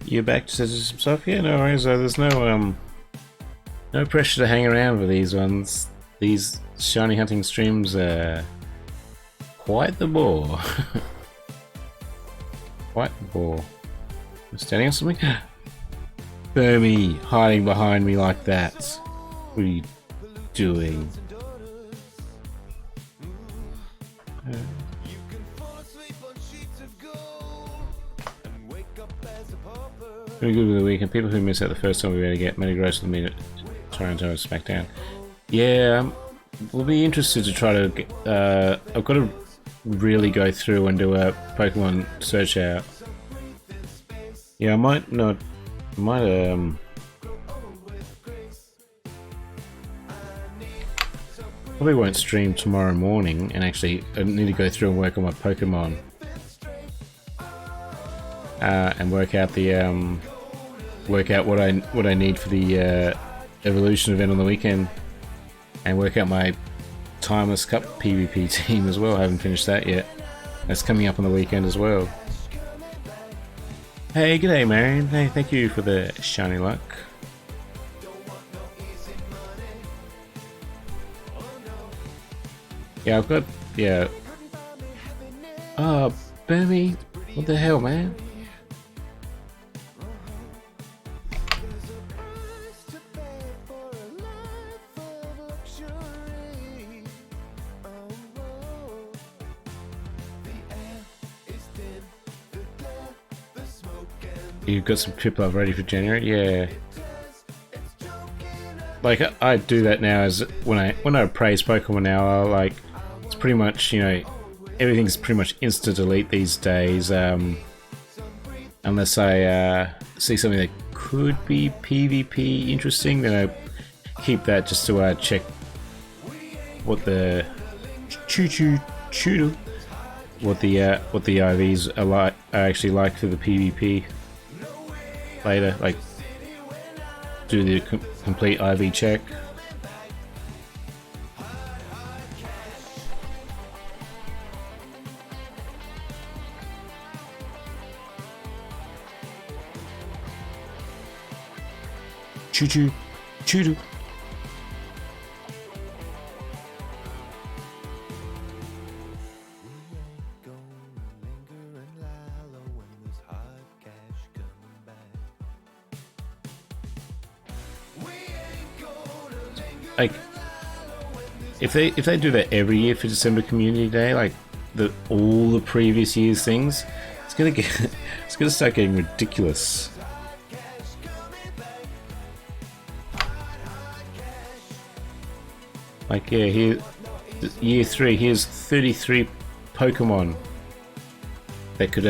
You're back to some stuff? Yeah, no worries. There's no pressure to hang around with these ones. These shiny hunting streams are quite the bore. Quite the bore. I'm standing on something? Burmy hiding behind me like that. What are you doing? Pretty good with the weekend. People who miss out the first time we were to get many gross with me trying to Smackdown. Yeah, we'll be interested to try to get, I've got to really go through and do a Pokemon search out. Yeah, I might probably won't stream tomorrow morning, and actually I need to go through and work on my Pokemon. And work out the what I need for the evolution event on the weekend, and work out my Timeless Cup PvP team as well. I haven't finished that yet. That's coming up on the weekend as well. Hey, g'day, Marion. Hey, thank you for the shiny luck. Yeah, I've got Oh, Burmy, what the hell, man? You've got some Piplup ready for January? Yeah. Like, I do that now as when I praise Pokemon now, it's pretty much, you know, everything's pretty much insta-delete these days, unless I see something that could be PvP interesting, then I keep that just to check what the what the IVs are actually like for the PvP later, like do the complete IV check. Choo-choo. Like, if they do that every year for December Community Day, like all the previous year's things, it's gonna start getting ridiculous. Like, yeah, here, year 3, here's 33 Pokemon that could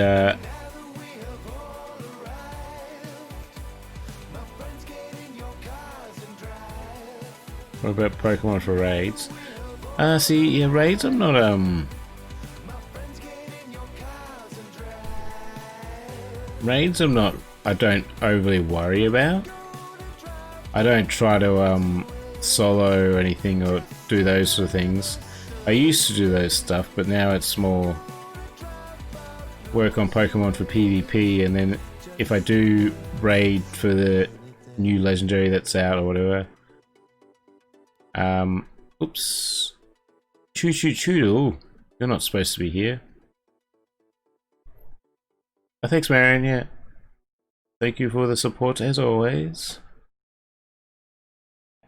What about Pokemon for raids? See, yeah, raids I'm not, Raids I don't overly worry about. I don't try to, solo anything or do those sort of things. I used to do those stuff, but now it's more work on Pokemon for PvP, and then if I do raid for the new legendary that's out or whatever. Oops. Choo. You're not supposed to be here. Oh, thanks, Marion, yeah. Thank you for the support as always.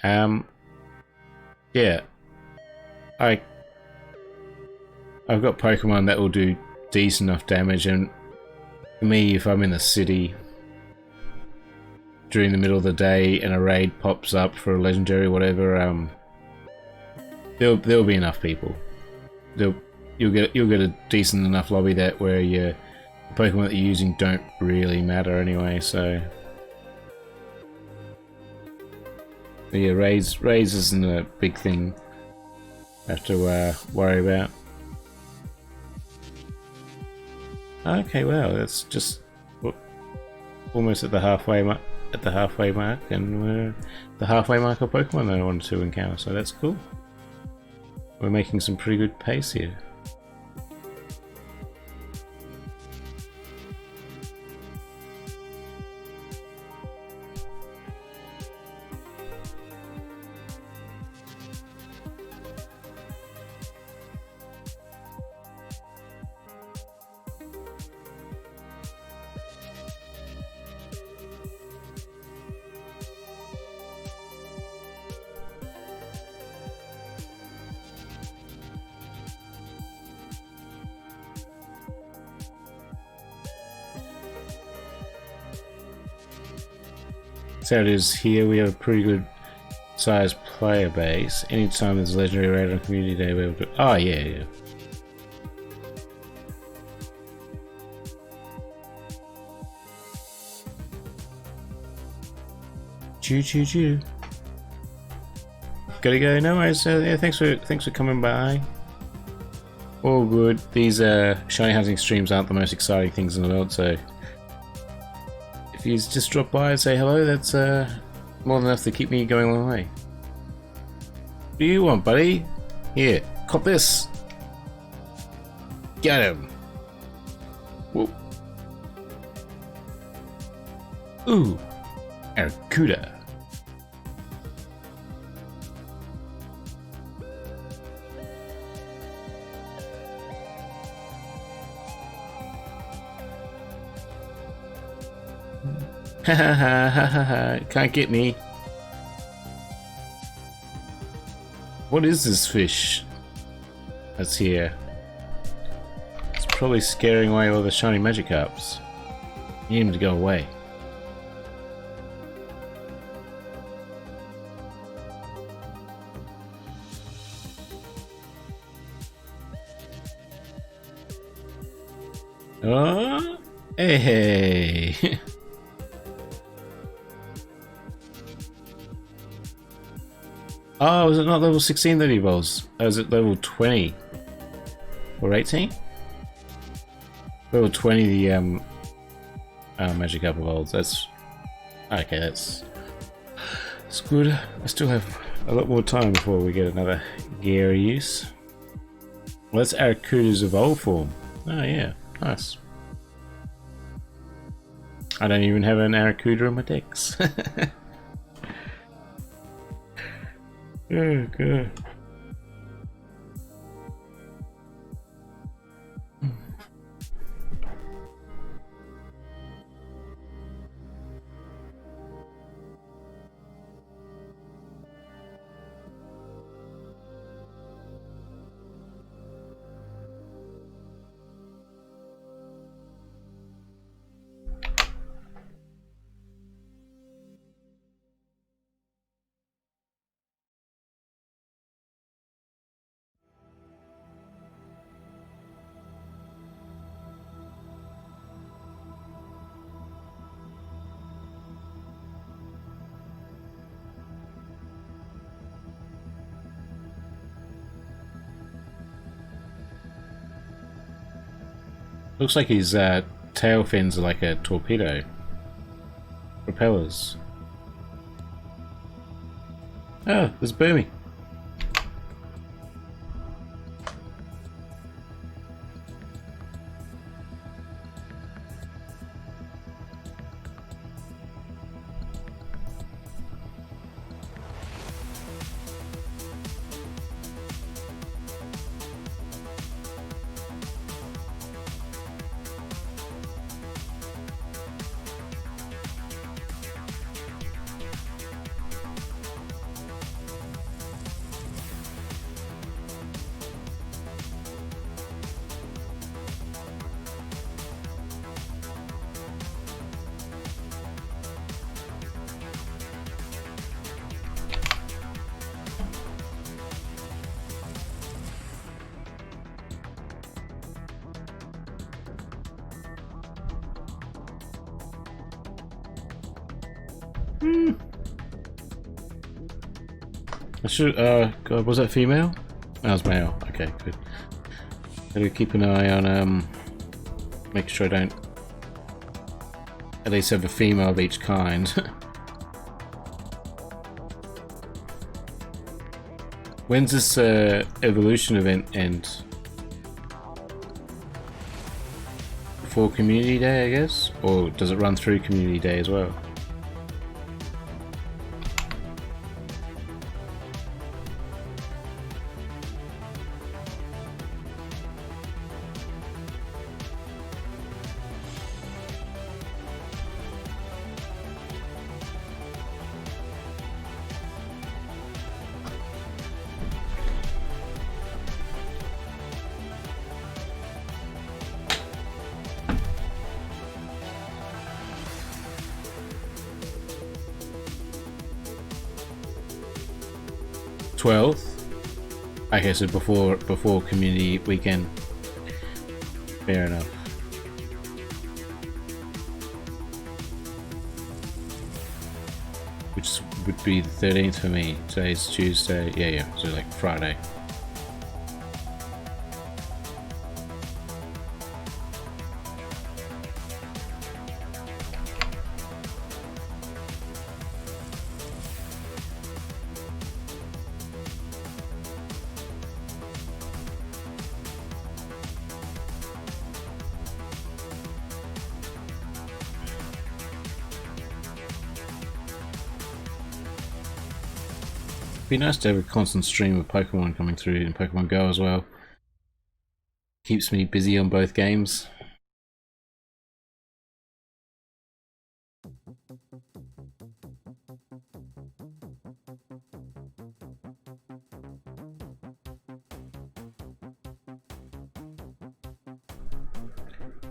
Yeah. I've got Pokemon that will do decent enough damage, and for me, if I'm in the city during the middle of the day and a raid pops up for a legendary or whatever, there'll be enough people. You'll get a decent enough lobby that where the Pokemon that you're using don't really matter anyway, so. But yeah, raids isn't a big thing I have to worry about. Okay, well, that's just almost at the halfway mark. And we're the halfway mark of Pokemon that I wanted to encounter, so that's cool. We're making some pretty good pace here. So it is here, we have a pretty good sized player base. Anytime there's a legendary raid on community day, we're able to. Oh, yeah. Choo. Gotta go. No worries. Yeah, thanks for coming by. All good. These shiny hunting streams aren't the most exciting things in the world, so if you just drop by and say hello, that's more than enough to keep me going a long way. What do you want, buddy? Here, cop this. Get him. Whoa. Ooh, Arcuda. Can't get me. What is this fish that's here? It's probably scaring away all the shiny Magikarps. You need him to go away. Oh, hey. Oh, was it not level 16 that he evolves? Oh, was it level 20? Or 18? Level 20 the Magikarp evolves. That's okay, that's good. I still have a lot more time before we get another Gary use. Well, that's Arcuda's evolve form. Oh yeah, nice. I don't even have an Arcuda in my decks. Oh god. Looks like his tail fins are like a torpedo. Propellers. Oh, there's Boomy. I should, God, was that female? That was male. Okay, good. Gotta keep an eye on, make sure I don't at least have a female of each kind. When's this, evolution event end? Before Community Day, I guess? Or does it run through Community Day as well? Okay, so before community weekend. Fair enough. Which would be the 13th for me. Today's Tuesday. Yeah, so like Friday. Be nice to have a constant stream of Pokemon coming through in Pokemon Go as well. Keeps me busy on both games.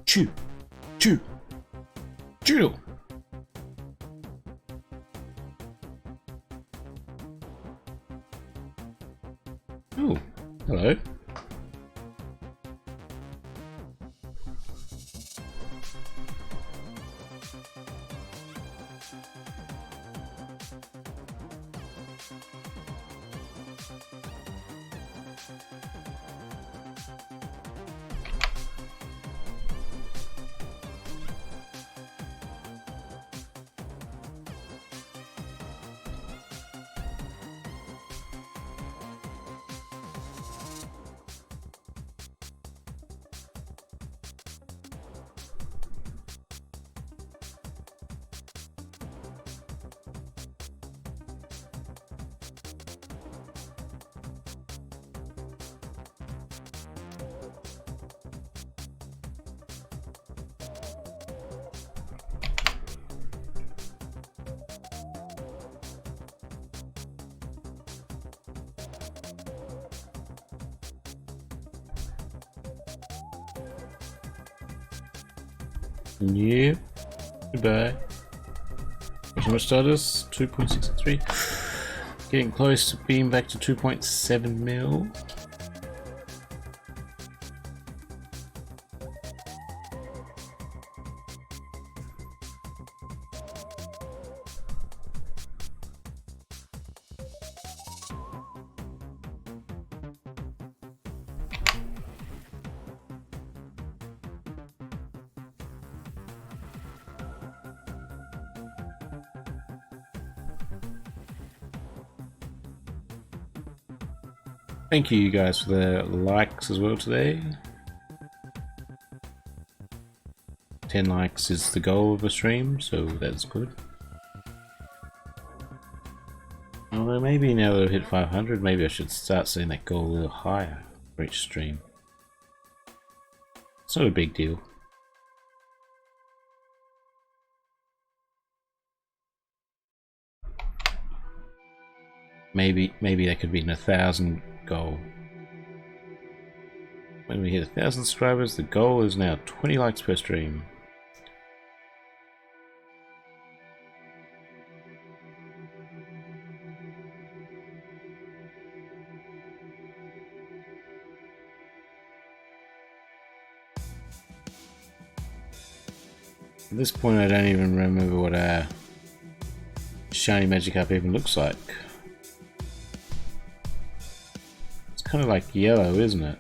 Chew! Chew! Chew! Oh, hello. Yeah. Goodbye. How much status? 2.63. Getting close to being back to 2.7 mil. Thank you guys for the likes as well today. 10 likes is the goal of a stream, so that's good. Although maybe now that I've hit 500, maybe I should start setting that goal a little higher for each stream. It's not a big deal. Maybe that could be an 1,000 goal. When we hit 1,000 subscribers, the goal is now 20 likes per stream. At this point, I don't even remember what a shiny Magikarp even looks like. It's kind of like yellow, isn't it?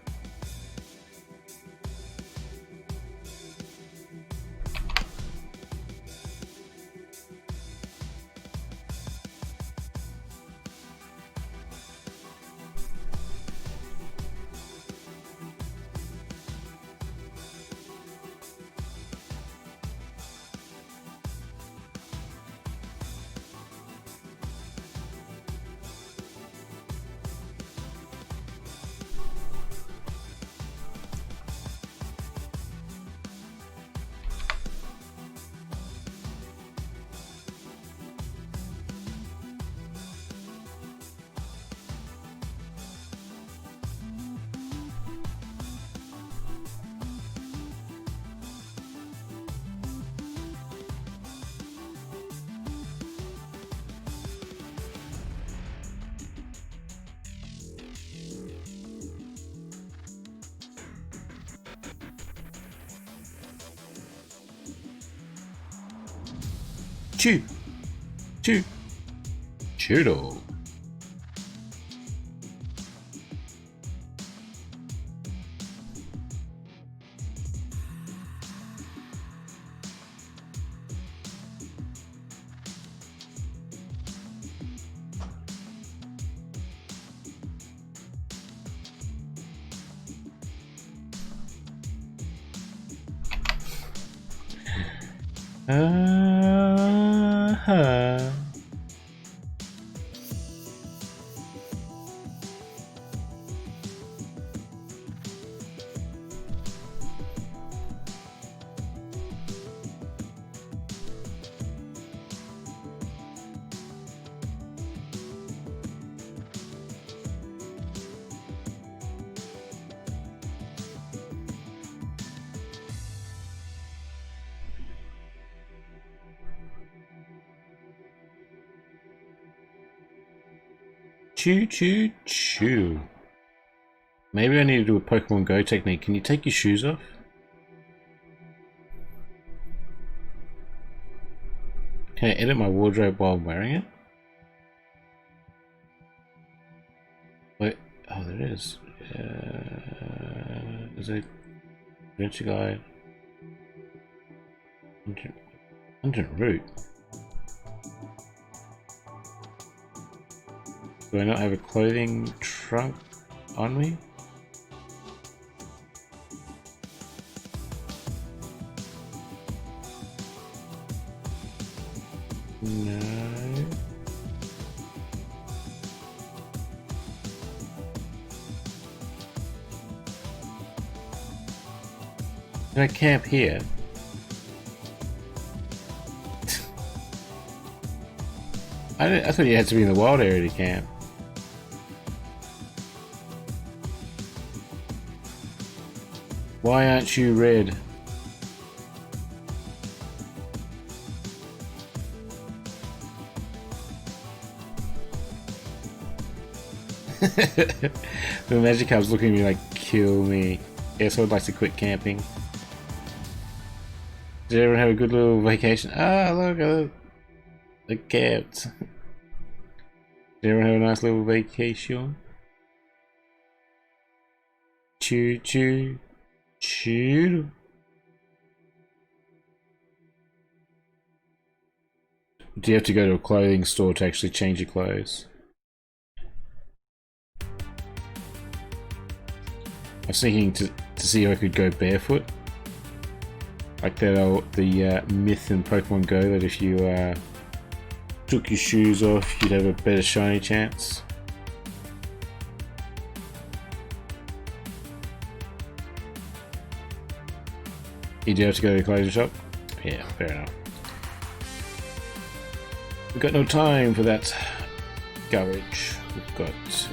Chew! Chew! Chewdo! Chew, chew, chew. Maybe I need to do a Pokemon Go technique. Can you take your shoes off? Can I edit my wardrobe while wearing it? Wait, oh, there it is. Is it Adventure Guide? Content route. Do I not have a clothing trunk on me? No. Can I camp here? I thought you had to be in the wild area to camp. Why aren't you red? The Magikarp's looking at me like, kill me. Yes, I would like to quit camping. Did everyone have a good little vacation? Ah, look, the cats. Did everyone have a nice little vacation? Choo choo. Choo. Do you have to go to a clothing store to actually change your clothes? I was thinking to see if I could go barefoot. Like the myth in Pokemon Go that if you took your shoes off, you'd have a better shiny chance. You do have to go to the clothing shop? Yeah, fair enough. We've got no time for that garbage. We've got to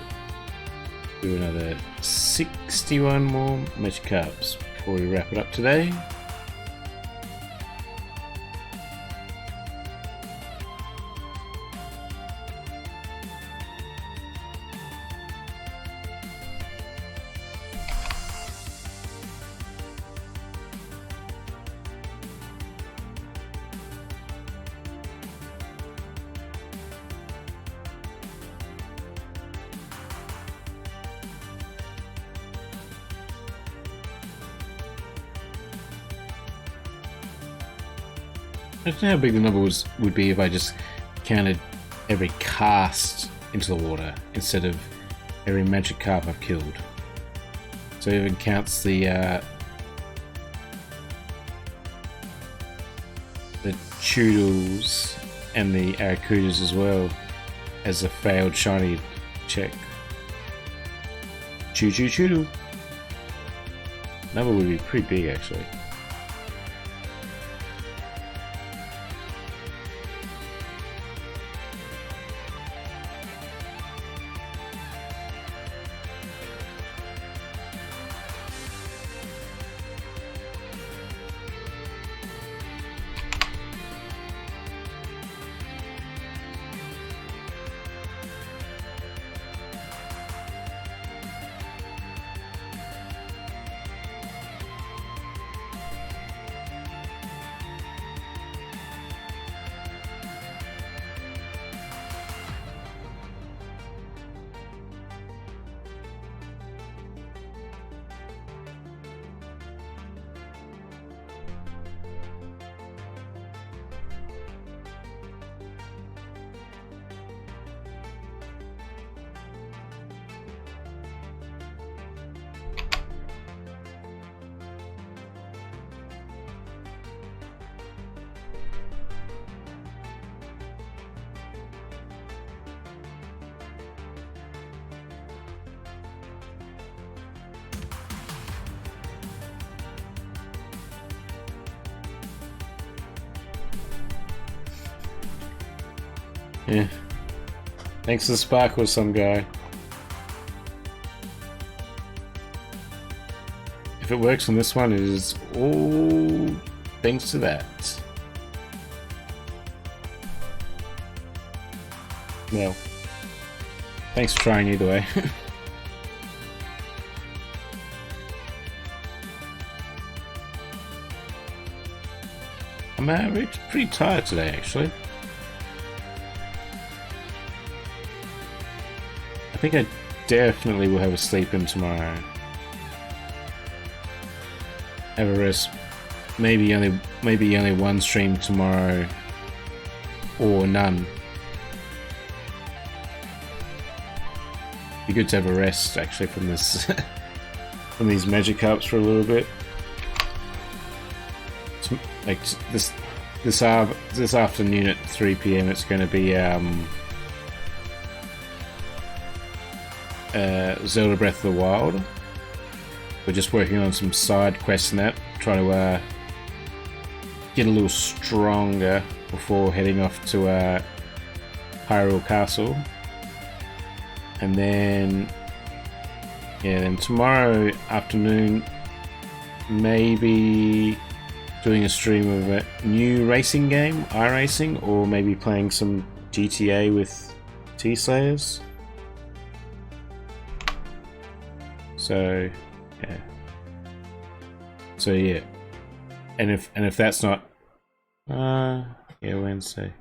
do another 61 more Magikarps before we wrap it up today. I don't know how big the number would be if I just counted every cast into the water instead of every Magikarp I've killed. So it even counts the Choodles and the Arracudas as well as a failed shiny check. Choodle. Number would be pretty big actually. Yeah. Thanks to Sparkle, some guy. If it works on this one, it is all thanks to that. Well, thanks for trying either way. I'm pretty tired today, actually. I think I definitely will have a sleep in tomorrow. Have a rest. Maybe only one stream tomorrow, or none. Be good to have a rest actually from this, from these Magikarps for a little bit. Like this afternoon at 3 PM, it's going to be Zelda Breath of the Wild. We're just working on some side quests and that, trying to get a little stronger before heading off to Hyrule Castle. And then, yeah, then tomorrow afternoon, maybe doing a stream of a new racing game, iRacing, or maybe playing some GTA with T-Slayers. So, yeah. So yeah, and if that's not, yeah, Wednesday.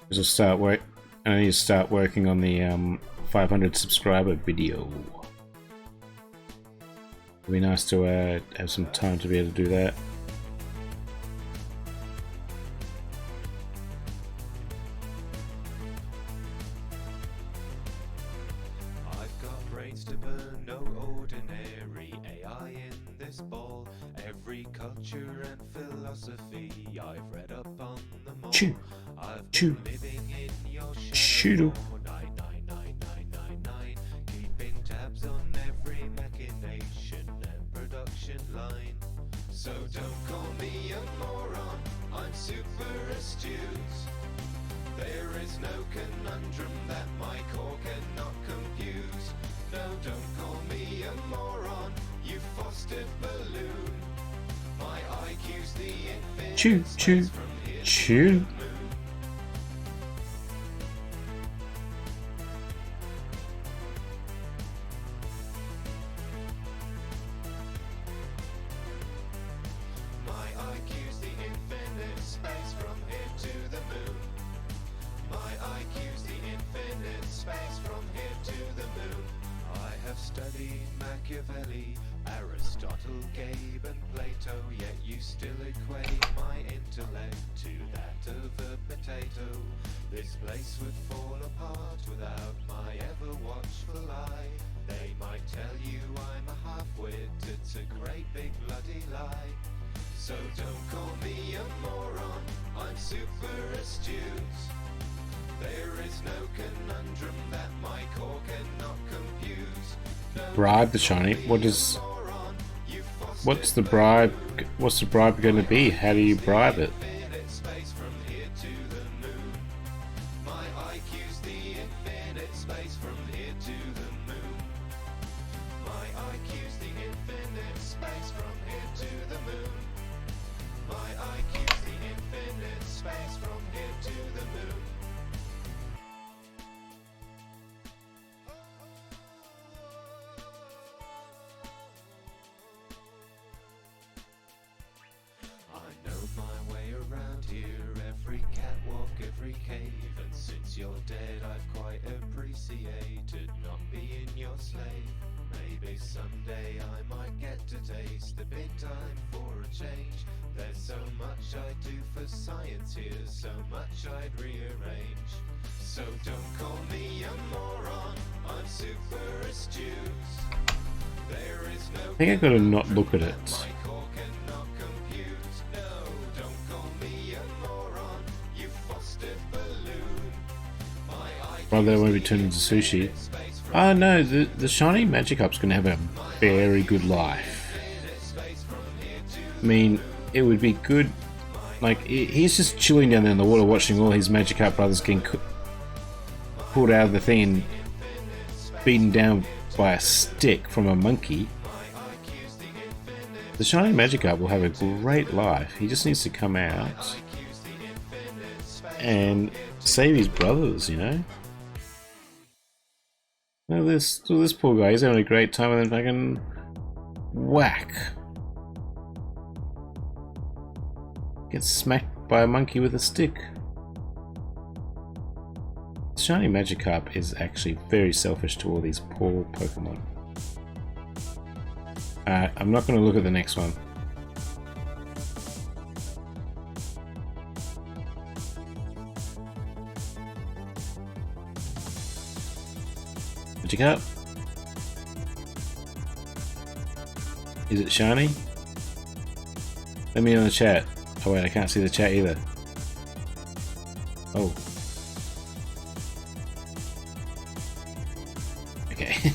Because I need to start working on the 500 subscriber video. It'd be nice to have some time to be able to do that. I've got brains remains to burn, no ordinary AI in this ball. Every culture and philosophy I've read up on them all. Choo. I've Choo. been living in your Shoo. shadow for 99999, keeping tabs on every machination and production line. So don't call me a moron, I'm super astute. There is no conundrum that my core cannot compute. No, don't call me a moron, you fostered balloon. My IQ's the infinite Choo. Choo. space from here to Choo. the moon. My IQ's the infinite space from here to the moon. My IQ's the infinite space from here to the moon. I have studied Machiavelli, Aristotle, Gabe and Plato, yet you still equate my intellect to that of a potato. This place would fall apart without my ever watchful eye. They might tell you I'm a half-wit, it's a great big bloody lie. So don't call me a moron, I'm super astute. There is no conundrum that my core cannot compute. No, Bribe the shiny. moron, you What's the bribe? What's the bribe going to be? How do you bribe it? infinite space from here to the moon. My IQ's the infinite space from here to the moon. My IQ's the infinite space from here to the moon. My IQ's the infinite space from here to the moon. I know my way around here, every catwalk, every cave, and since you're dead I've quite appreciated not being your slave. Maybe someday I might get to taste the big time for a change. There's so much I do for science here, so much I'd rearrange. So don't call me a moron, I'm super astute. There is no I think I gotta not look at it. my core cannot compute. No, don't call me a moron, you fostered balloon. My IQ Rather, I won't be turned into sushi. Oh no, the shiny Magikarp's gonna have a very good life. I mean, it would be good. Like, he's just chilling down there in the water watching all his Magikarp brothers getting pulled out of the thing and beaten down by a stick from a monkey. The shiny Magikarp will have a great life. He just needs to come out and save his brothers, you know? Look at this poor guy, he's having a great time and then fucking whack. Gets smacked by a monkey with a stick. Shiny Magikarp is actually very selfish to all these poor Pokemon. I'm not going to look at the next one. Magikarp? Is it shiny? Let me know in the chat. Oh wait, I can't see the chat either. Oh. Okay.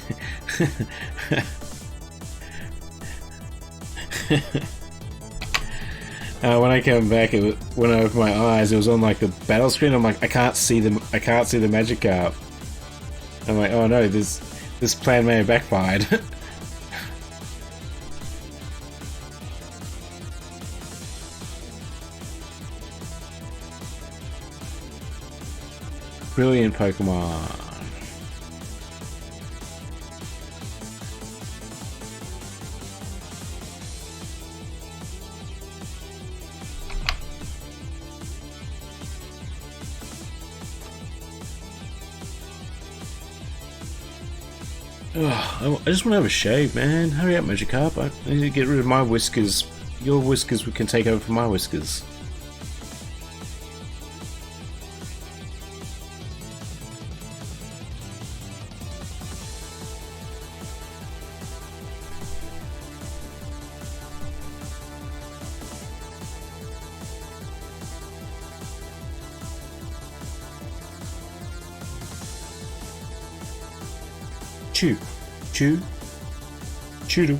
When I came back, when I opened my eyes, it was on like the battle screen. I'm like, I can't see the Magikarp. I'm like, oh no, this plan may have backfired. Brilliant Pokemon. Ugh, I just want to have a shave, man. Hurry up, Magikarp. I need to get rid of my whiskers. Your whiskers can take over for my whiskers. Chew. Chew. Chew.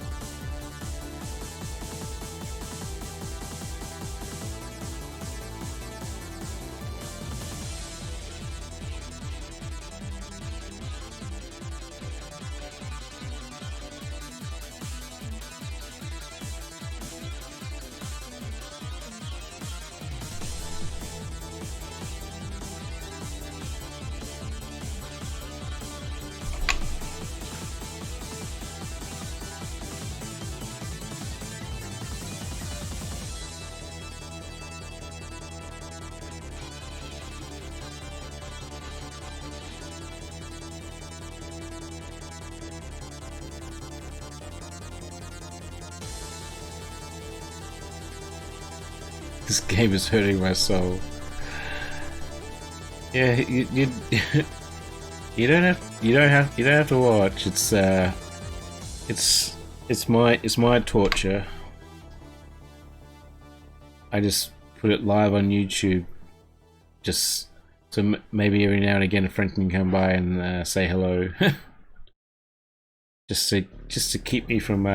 This game is hurting my soul. Yeah, you you don't have to watch. It's my torture. I just put it live on YouTube, just so maybe every now and again a friend can come by and say hello, just to keep me from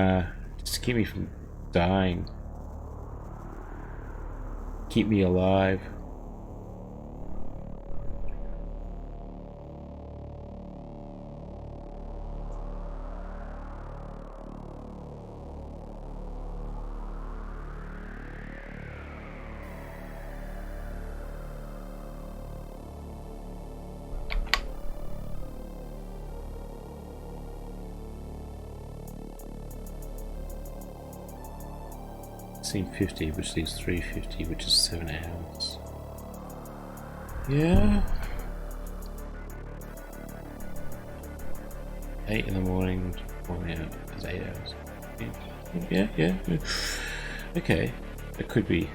dying. Keep me alive. Seen 50, which leaves 350, which is 7 hours. Yeah. 8 in the morning, 1 hour is 8 hours. Yeah. Okay, it could be.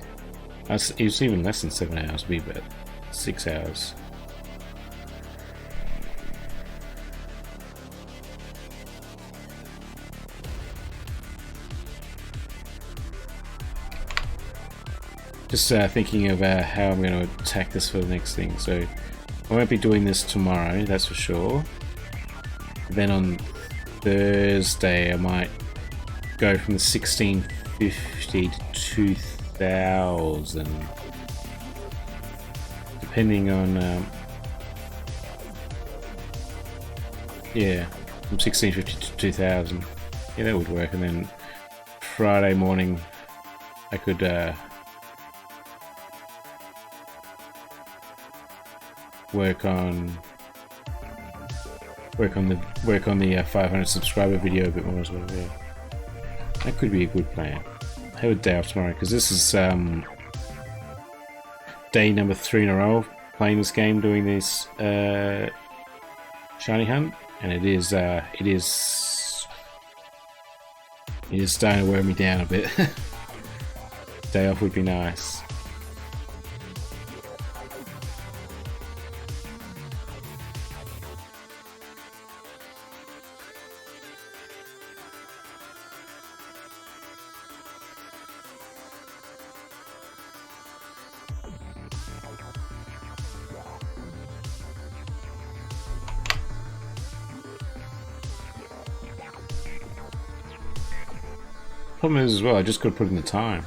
It's even less than 7 hours. It'd be about 6 hours. Just thinking of how I'm going to attack this for the next thing. So I won't be doing this tomorrow, that's for sure. Then on Thursday I might go from the 1650 to 2000, depending on yeah, from 1650 to 2000. Yeah, that would work. And then Friday morning I could work on the 500 subscriber video a bit more as well. Yeah, that could be a good plan. Have a day off tomorrow because this is day number 3 in a row playing this game, doing this shiny hunt, and it is starting to wear me down a bit. Day off would be nice. Problem is as well, I just got to put in the time.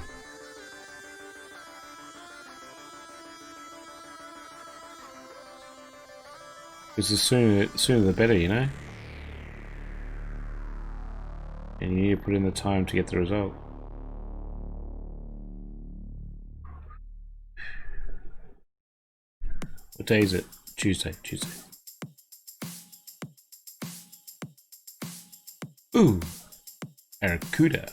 Because the sooner the better, you know? And you need to put in the time to get the result. What day is it? Tuesday. Ooh! Aracuda.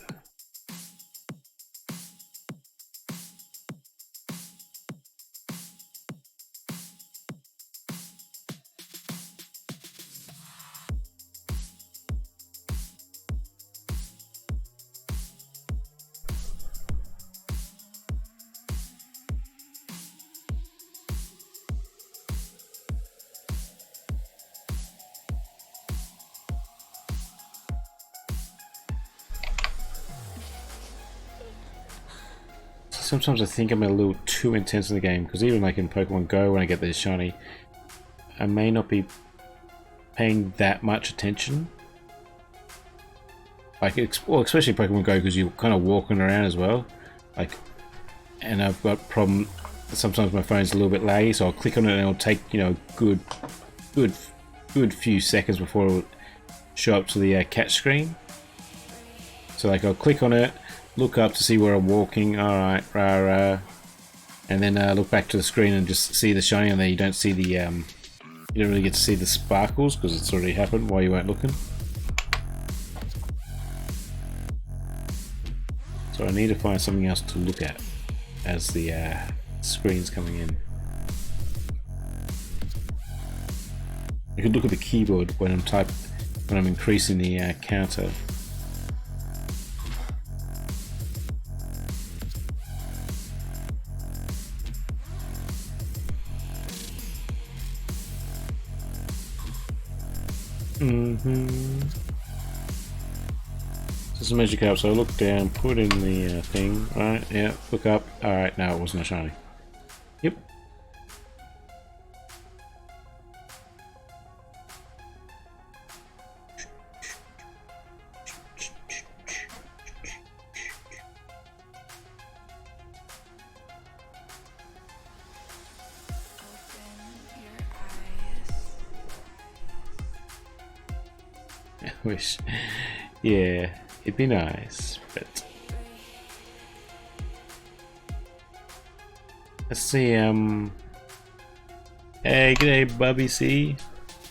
Sometimes I think I'm a little too intense in the game, because even like in Pokemon Go, when I get this shiny, I may not be paying that much attention like well, especially Pokemon Go, because you're kind of walking around as well. Like, and I've got problem. Sometimes my phone's a little bit laggy, so I'll click on it and it'll take, you know, good few seconds before it'll show up to the catch screen. So like I'll click on it, look up to see where I'm walking. All right, rah rah, and then look back to the screen and just see the shiny on there. You don't see the you don't really get to see the sparkles because it's already happened while you weren't looking. So I need to find something else to look at as the screen's coming in. You could look at the keyboard when I'm increasing the counter. This is a Magikarp, so look down, put in the thing, right? Yeah, look up. Alright, no, it wasn't a shiny. Yep. I wish. Yeah, it'd be nice, but let's see. Hey, g'day, Bubby C.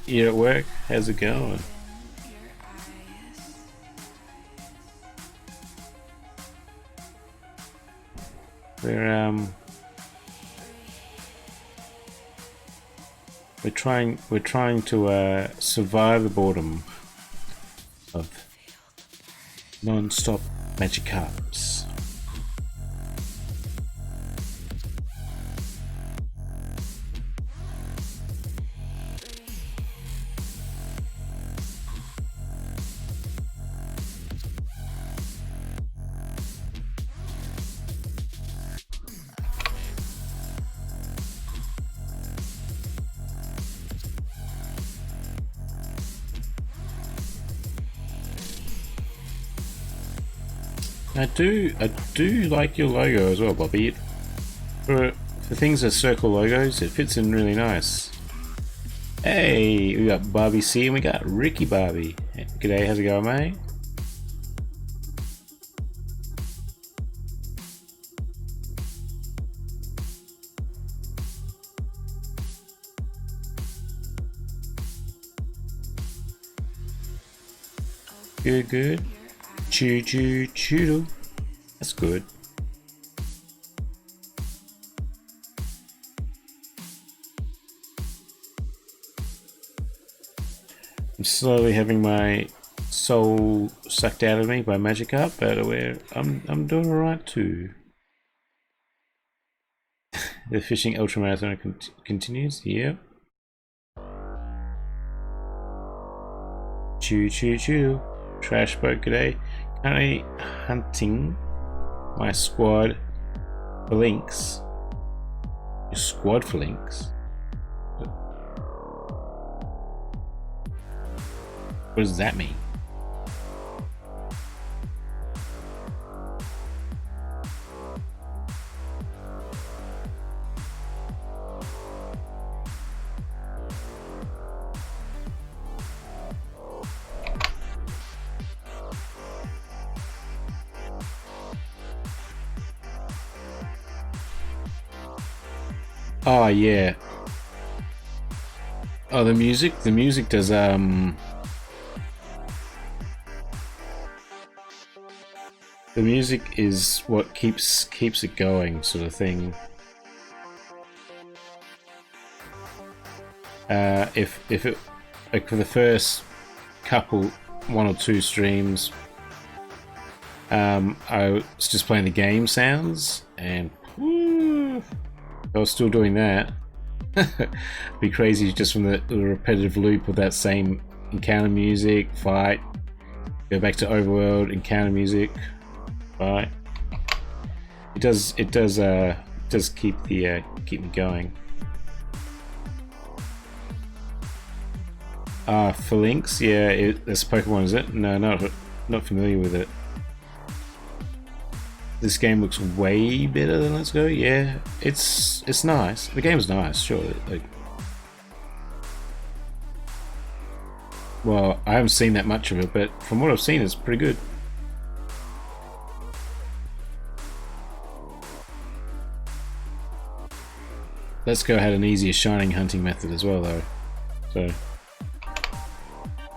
You at work? How's it going? We're trying to survive the boredom of non-stop Magikarps. I do like your logo as well, Bobby. For things that circle logos, it fits in really nice. Hey, we got Bobby C and we got Ricky Bobby. G'day, how's it going, mate? Good, good. Choo choo choo. That's good. I'm slowly having my soul sucked out of me by Magikarp, but I'm doing alright too. The fishing ultramarathon continues. Yep. Choo choo choo. Trash boat, g'day. Currently hunting my squad for links. Your squad for links? What does that mean? Oh yeah. Oh, the music does the music is what keeps it going, sort of thing. If it, like, for the first couple, 1 or 2 streams, I was just playing the game sounds, and whoo, I was still doing that. It'd be crazy just from the repetitive loop of that same encounter music, fight, go back to overworld, encounter music, fight. It does keep me going. For links, yeah, that's Pokemon, is it? No, not not familiar with it. This game looks way better than Let's Go. Yeah, it's nice. The game's nice, sure. Like, well, I haven't seen that much of it, but from what I've seen, it's pretty good. Let's Go had an easier shining hunting method as well, though. So,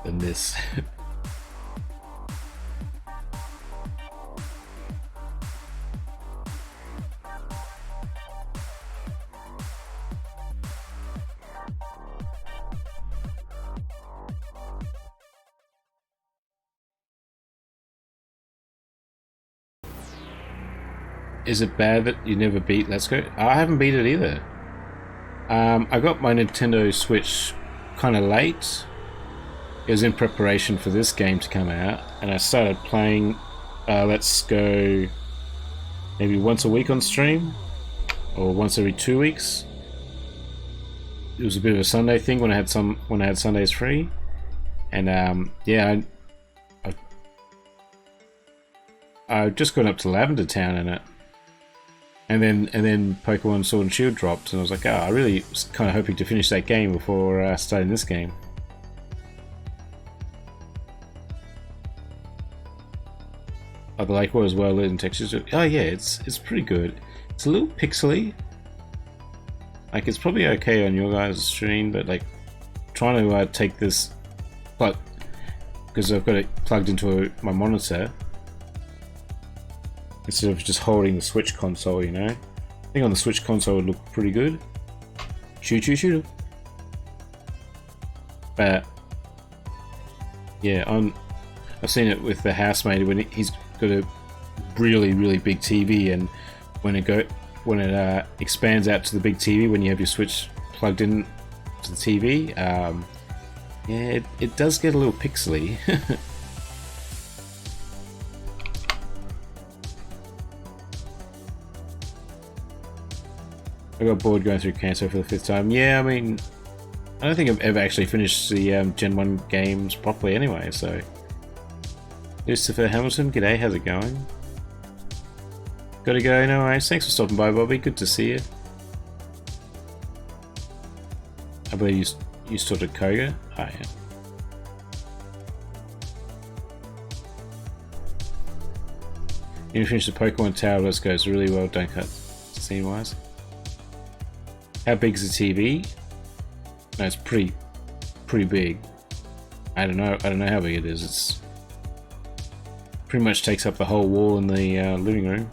than this. Is it bad that you never beat Let's Go? I haven't beat it either. I got my Nintendo Switch kind of late. It was in preparation for this game to come out, and I started playing Let's Go maybe once a week on stream, or once every 2 weeks. It was a bit of a Sunday thing when I had Sundays free, and yeah, I just got up to Lavender Town in it. And then Pokemon Sword and Shield dropped, and I was like, oh, I really was kind of hoping to finish that game before starting this game. Oh, the lake was well lit and textures. Oh yeah, it's pretty good. It's a little pixely. Like, it's probably okay on your guys' stream, but like trying to take this plug, because I've got it plugged into my monitor, instead of just holding the Switch console, you know. I think on the Switch console it would look pretty good. Shoot. But yeah, I've seen it with the housemate when he's got a really big TV, and when it expands out to the big TV, when you have your Switch plugged in to the TV, yeah, it does get a little pixely. I got bored going through Cancer for the 5th time. Yeah, I mean, I don't think I've ever actually finished the Gen 1 games properly anyway, so... Christopher Hamilton, g'day, how's it going? Gotta go, no worries. Thanks for stopping by, Bobby, good to see you. I believe you started Koga? Oh, yeah. You finished the Pokemon Tower, Let's Go, it's really well done cut scene-wise. How big is the TV? No, it's pretty big. I don't know how big it is. It's pretty much takes up the whole wall in the living room.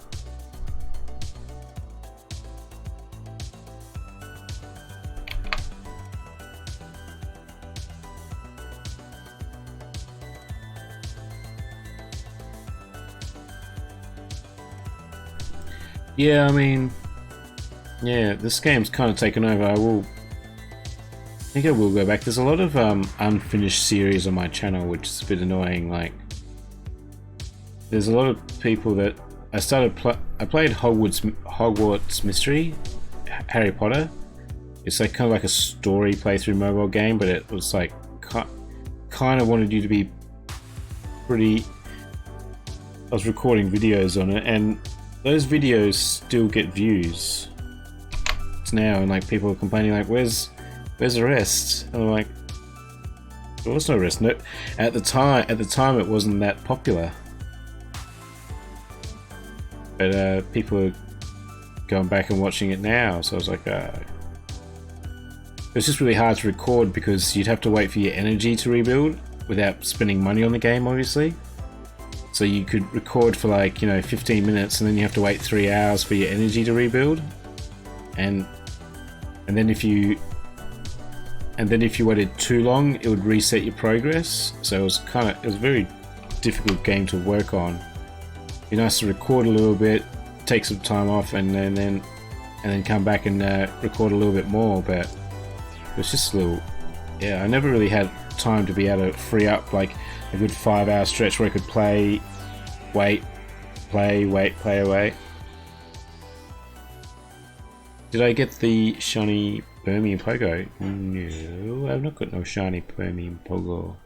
Yeah, I mean, yeah, this game's kind of taken over. I think I will go back. There's a lot of unfinished series on my channel, which is a bit annoying. Like, there's a lot of people that I played Hogwarts Mystery, Harry Potter. It's like kind of like a story playthrough mobile game, but it was like kind of wanted you to be pretty. I was recording videos on it, and those videos still get views now, and like people are complaining like, where's the rest? And I'm like, there was no rest. No, at the time it wasn't that popular, but people are going back and watching it now, so I was like, it's just really hard to record because you'd have to wait for your energy to rebuild without spending money on the game, obviously. So you could record for like, you know, 15 minutes, and then you have to wait 3 hours for your energy to rebuild, and then if you waited too long, it would reset your progress. So it was a very difficult game to work on. It'd be nice to record a little bit, take some time off, and then come back and record a little bit more. But it was just a little, yeah. I never really had time to be able to free up like a good 5-hour stretch where I could play, wait, play, wait, play away. Did I get the shiny Permian Pogo? No, I've not got no shiny Permian Pogo.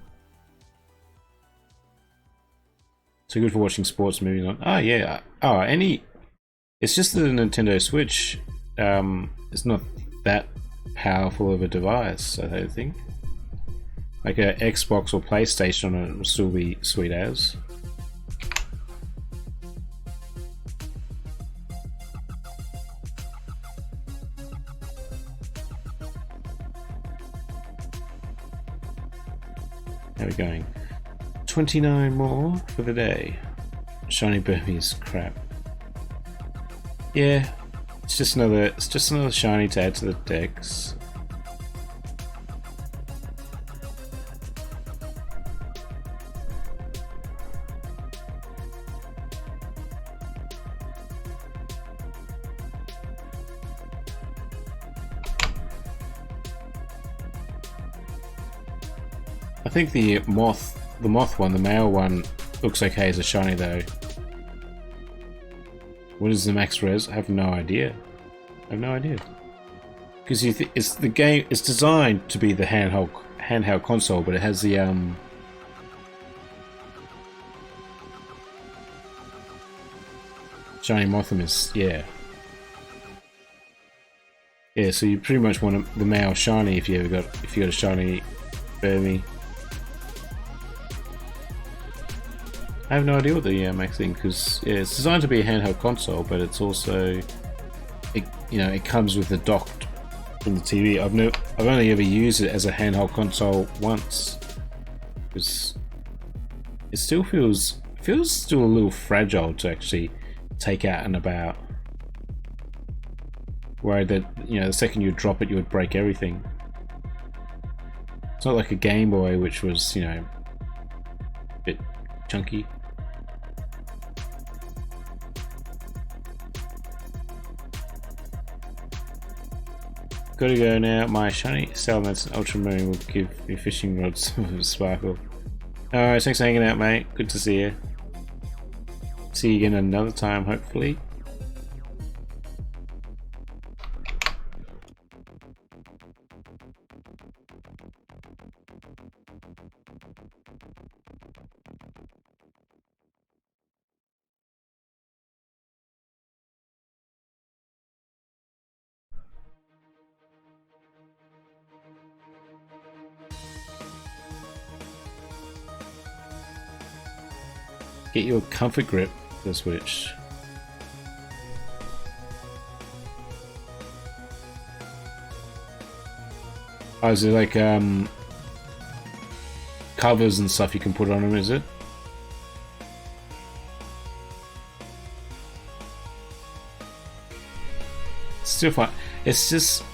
So good for watching sports movies on. Oh yeah. Oh, it's just the Nintendo Switch. It's not that powerful of a device, I don't think. Like a Xbox or PlayStation on it will still be sweet as. How are we going? 29 more for the day. Shiny Burmese crap. Yeah, it's just another shiny to add to the decks. I think the moth one, the male one, looks okay as a shiny though. What is the max res? I have no idea. Because it's the game. It's designed to be the handheld console, but it has the shiny Motham is yeah. So you pretty much want the male shiny if you got a shiny Burmy. I have no idea what the max thing, because it's designed to be a handheld console, but it's also it comes with the dock from the TV. I've only ever used it as a handheld console once, because it still feels still a little fragile to actually take out and about. Worried that the second you drop it, you would break everything. It's not like a Game Boy, which was a bit chunky. Gotta go now. My shiny Salamence and Ultramarine will give me fishing rods of sparkle. Alright, thanks for hanging out, mate. Good to see you. See you again another time, hopefully. Get your comfort grip for the Switch. Oh, is it like covers and stuff you can put on them, is it? It's still fun. It's just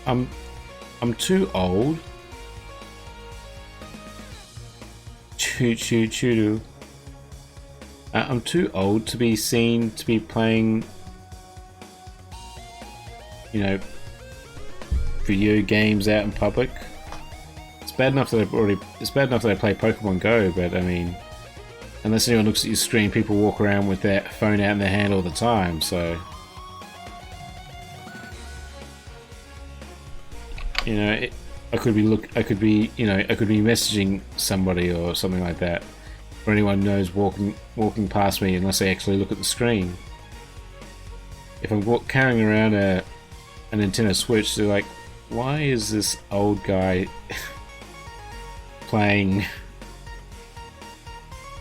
I'm too old. Choo. I'm too old to be seen to be playing, video games out in public. It's bad enough that I play Pokemon Go, but I mean, unless anyone looks at your screen, people walk around with their phone out in their hand all the time. So, I could be messaging somebody or something like that. Or anyone knows walking past me unless they actually look at the screen. If I'm carrying around a Nintendo Switch, they're like, why is this old guy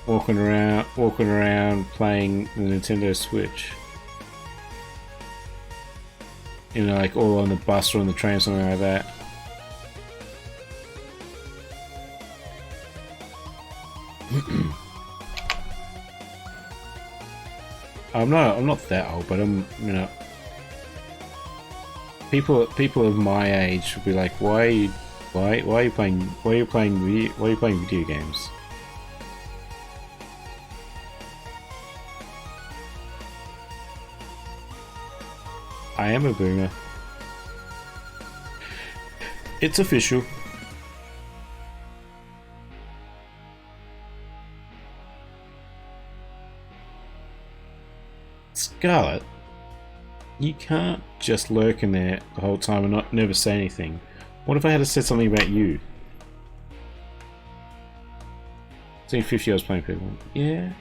walking around playing the Nintendo Switch? Like all on the bus or on the train or something like that. I'm not that old, but people of my age would be like, why are you playing video games? I am a boomer. It's official. Scarlet, you can't just lurk in there the whole time and never say anything. What if I had to say something about you? Seen 50 hours playing Pokemon. Yeah.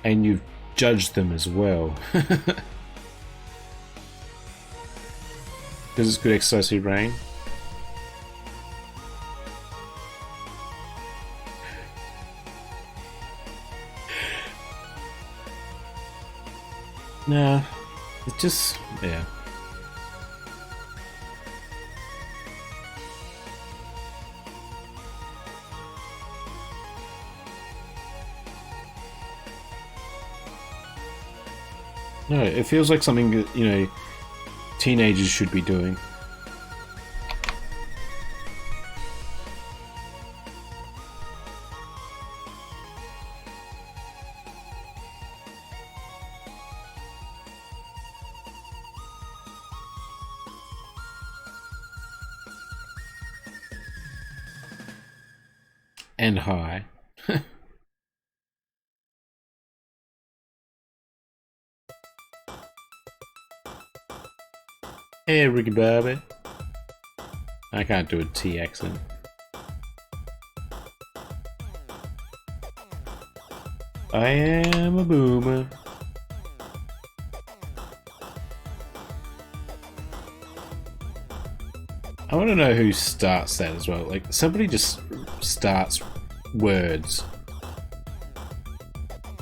And you've judged them as well. Because it's good exercise for your brain. No, it just, yeah. No, it feels like something that, you know, teenagers should be doing. And high. Hey, Ricky Bobby. I can't do a T accent. I am a boomer. I want to know who starts that as well. Like, somebody just starts words,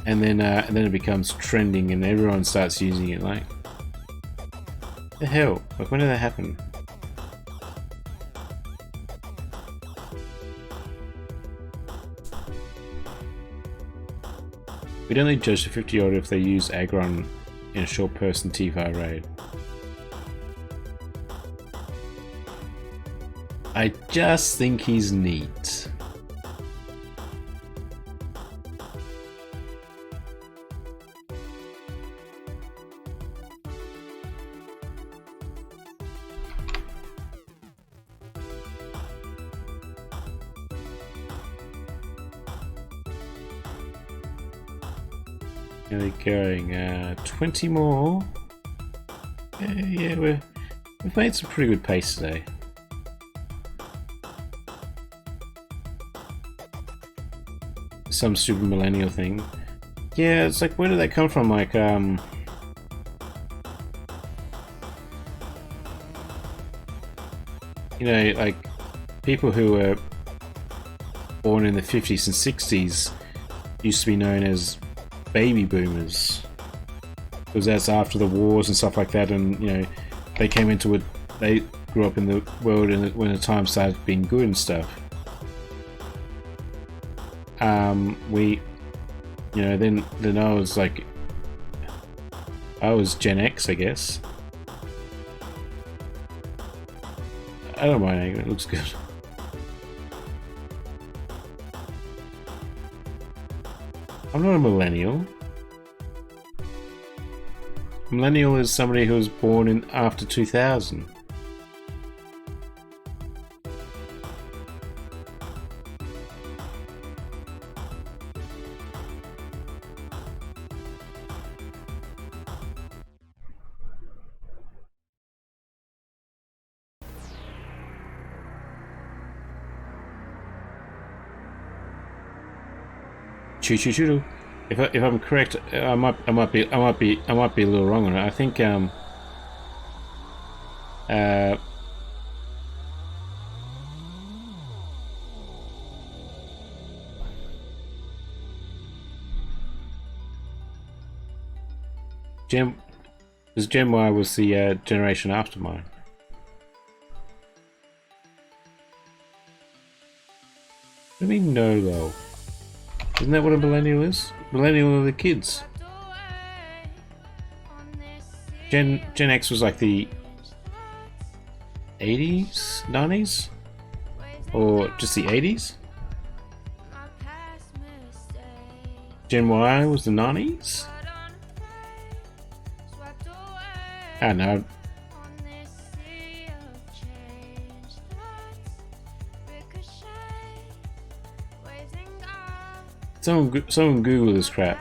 and then it becomes trending, and everyone starts using it. Like, the hell? Like, when did that happen? We'd only judge the 50-year-old if they use Aggron in a short person T-Fire raid. I just think he's neat. Really going 20 more. Yeah, we've made some pretty good pace today. Some stupid millennial thing. Yeah, it's like, where did that come from? Like, you know, like, people who were born in the 50s and 60s used to be known as baby boomers, because that's after the wars and stuff like that, and, you know, they came into it, they grew up in the world and when the time started being good and stuff. You know, then I was like, I was Gen X, I guess. I don't mind it, it looks good. I'm not a millennial. Millennial is somebody who was born in after 2000. Choo. If I'm correct, I might be a little wrong on it. I think Gen Y was the generation after mine. What do you mean no though? Isn't that what a millennial is? Millennial are the kids. Gen X was like the 80s, 90s? Or just the 80s? Gen Y was the 90s? I don't know. Someone Google this crap.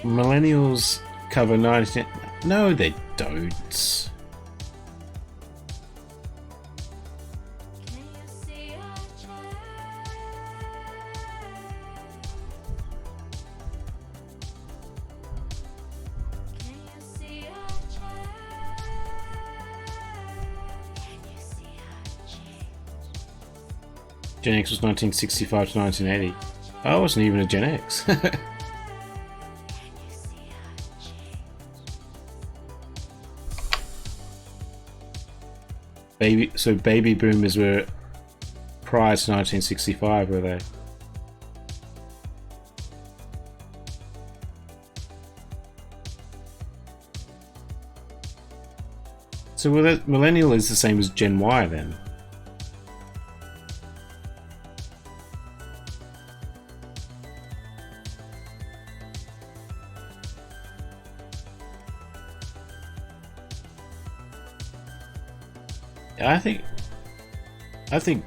Millennials cover 90%. No, they don't. Gen X was 1965 to 1980. I wasn't even a Gen X. So baby boomers were prior to 1965, were they? So well, that millennial is the same as Gen Y then? I think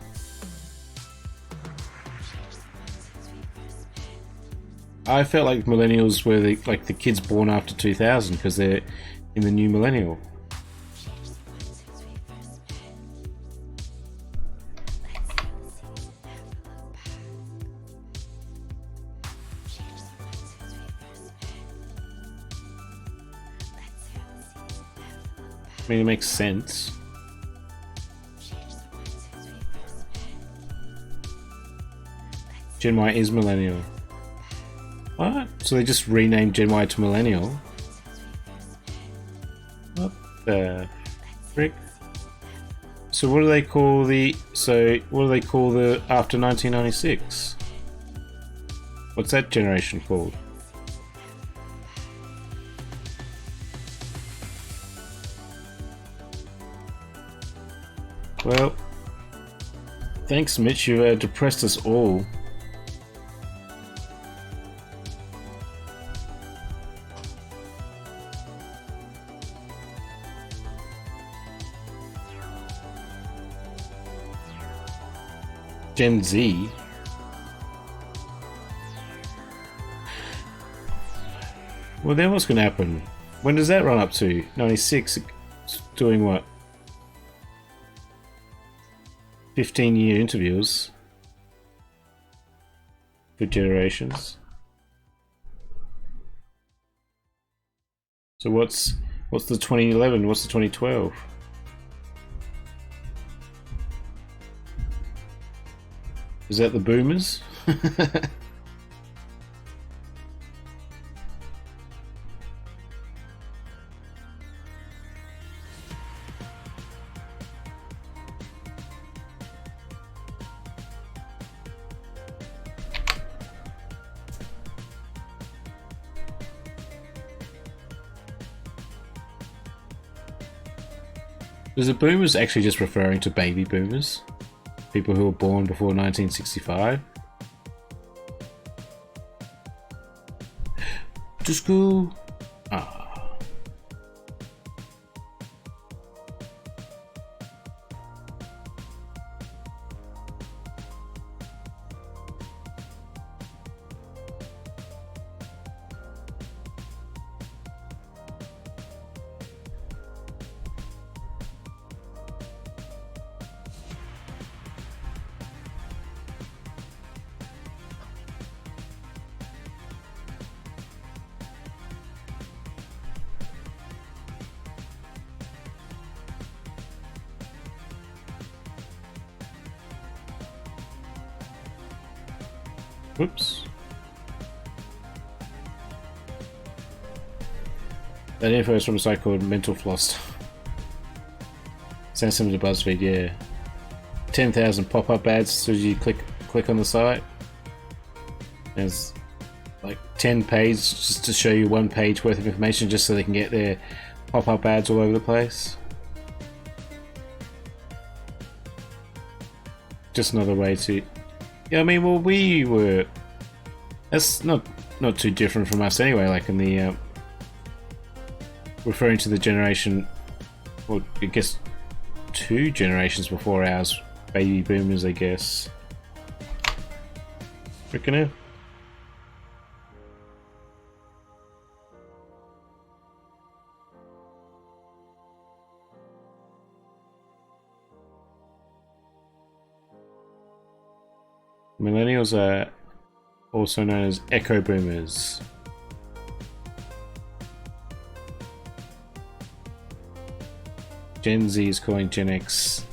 I felt like millennials were like the kids born after 2000 because they're in the new millennial. I mean, it makes sense. Gen Y is millennial. What? So they just renamed Gen Y to millennial? What the frick? So what do they call the? So what do they call the after 1996? What's that generation called? Well, thanks, Mitch. You depressed us all. Gen Z. Well, then what's going to happen? When does that run up to? 96? It's doing what? 15-year intervals for generations. So what's the 2011? What's the 2012? Is that the boomers? Is the boomers actually just referring to baby boomers? People who were born before 1965? To school? Ah. Whoops. That info is from a site called Mental Floss. Sounds similar to BuzzFeed, yeah. 10,000 pop-up ads as soon as you click on the site. There's like 10 pages just to show you one page worth of information just so they can get their pop-up ads all over the place. Just another way to... Yeah, I mean, well, we were... That's not too different from us anyway, like in the... referring to the generation... Well, I guess 2 generations before ours. Baby boomers, I guess. Freaking hell. Millennials are also known as Echo Boomers. Gen Z is calling Gen X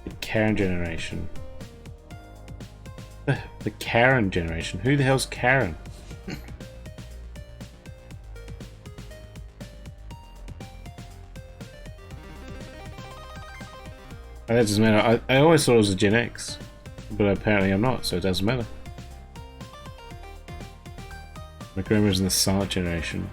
the Karen generation. The Karen generation? Who the hell's Karen? That doesn't matter. I always thought it was a Gen X, but apparently I'm not, so it doesn't matter. My grandma's in the silent generation.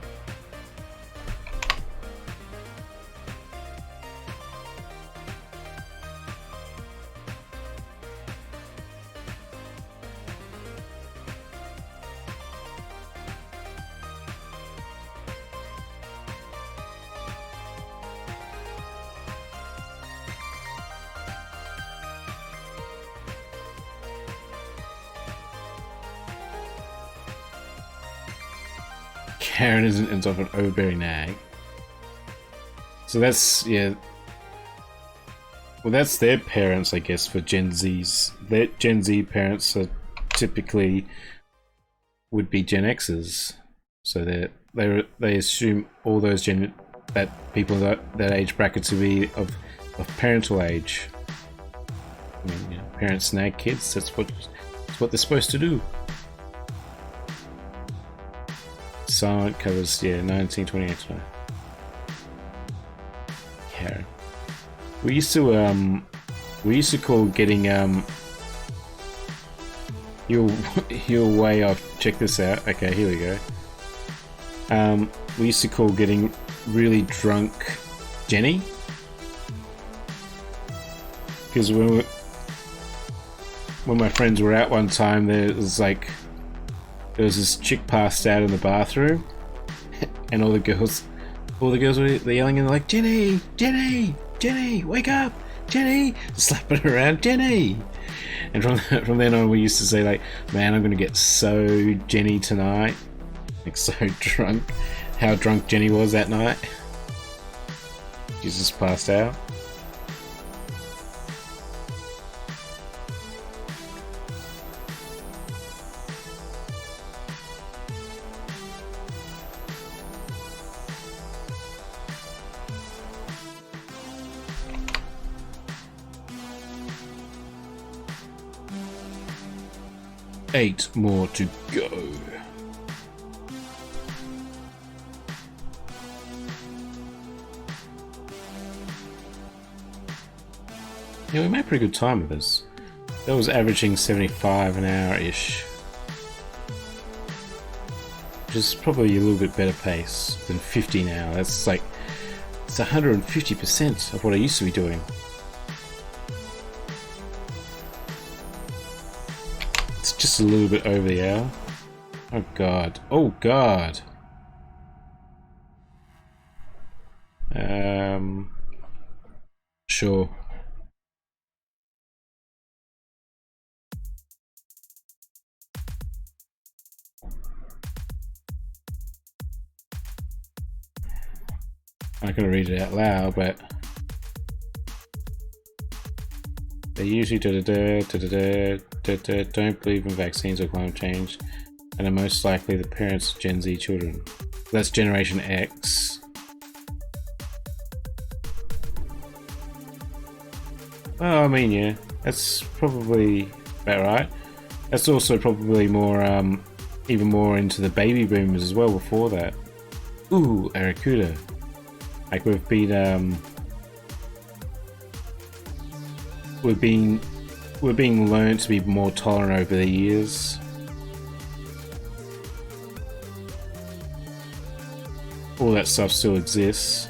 Karen ends off an overbearing nag. So that's, yeah. Well, that's their parents, I guess, for Gen Z's. Their Gen Z parents are typically would be Gen X's. So they assume all those that people that age bracket to be of parental age. I mean, parents nag kids. That's what they're supposed to do. Silent covers, yeah, 1928. Karen. We used to call getting you're way off. Check this out. Okay, here we go. We used to call getting really drunk Jenny, because when my friends were out one time, there was this chick passed out in the bathroom, and all the girls were yelling, and they're like, Jenny, Jenny, Jenny, wake up, Jenny, slapping her around, Jenny. And from then on, we used to say, like, man, I'm gonna get so Jenny tonight, like so drunk. How drunk Jenny was that night. She just passed out. Eight more to go. Yeah, we made pretty good time with this. That was averaging 75 an hour-ish. Which is probably a little bit better pace than 50 now. That's like, it's 150% of what I used to be doing. It's just a little bit over the hour. Oh god. Oh god. Sure. I'm not going to read it out loud, but they usually don't believe in vaccines or climate change, and are most likely the parents of Gen Z children. That's Generation X. Well, I mean, yeah, that's probably about right. That's also probably more, even more into the baby boomers as well before that. Ooh, Aracuda. Like we're being learned to be more tolerant over the years. All that stuff still exists.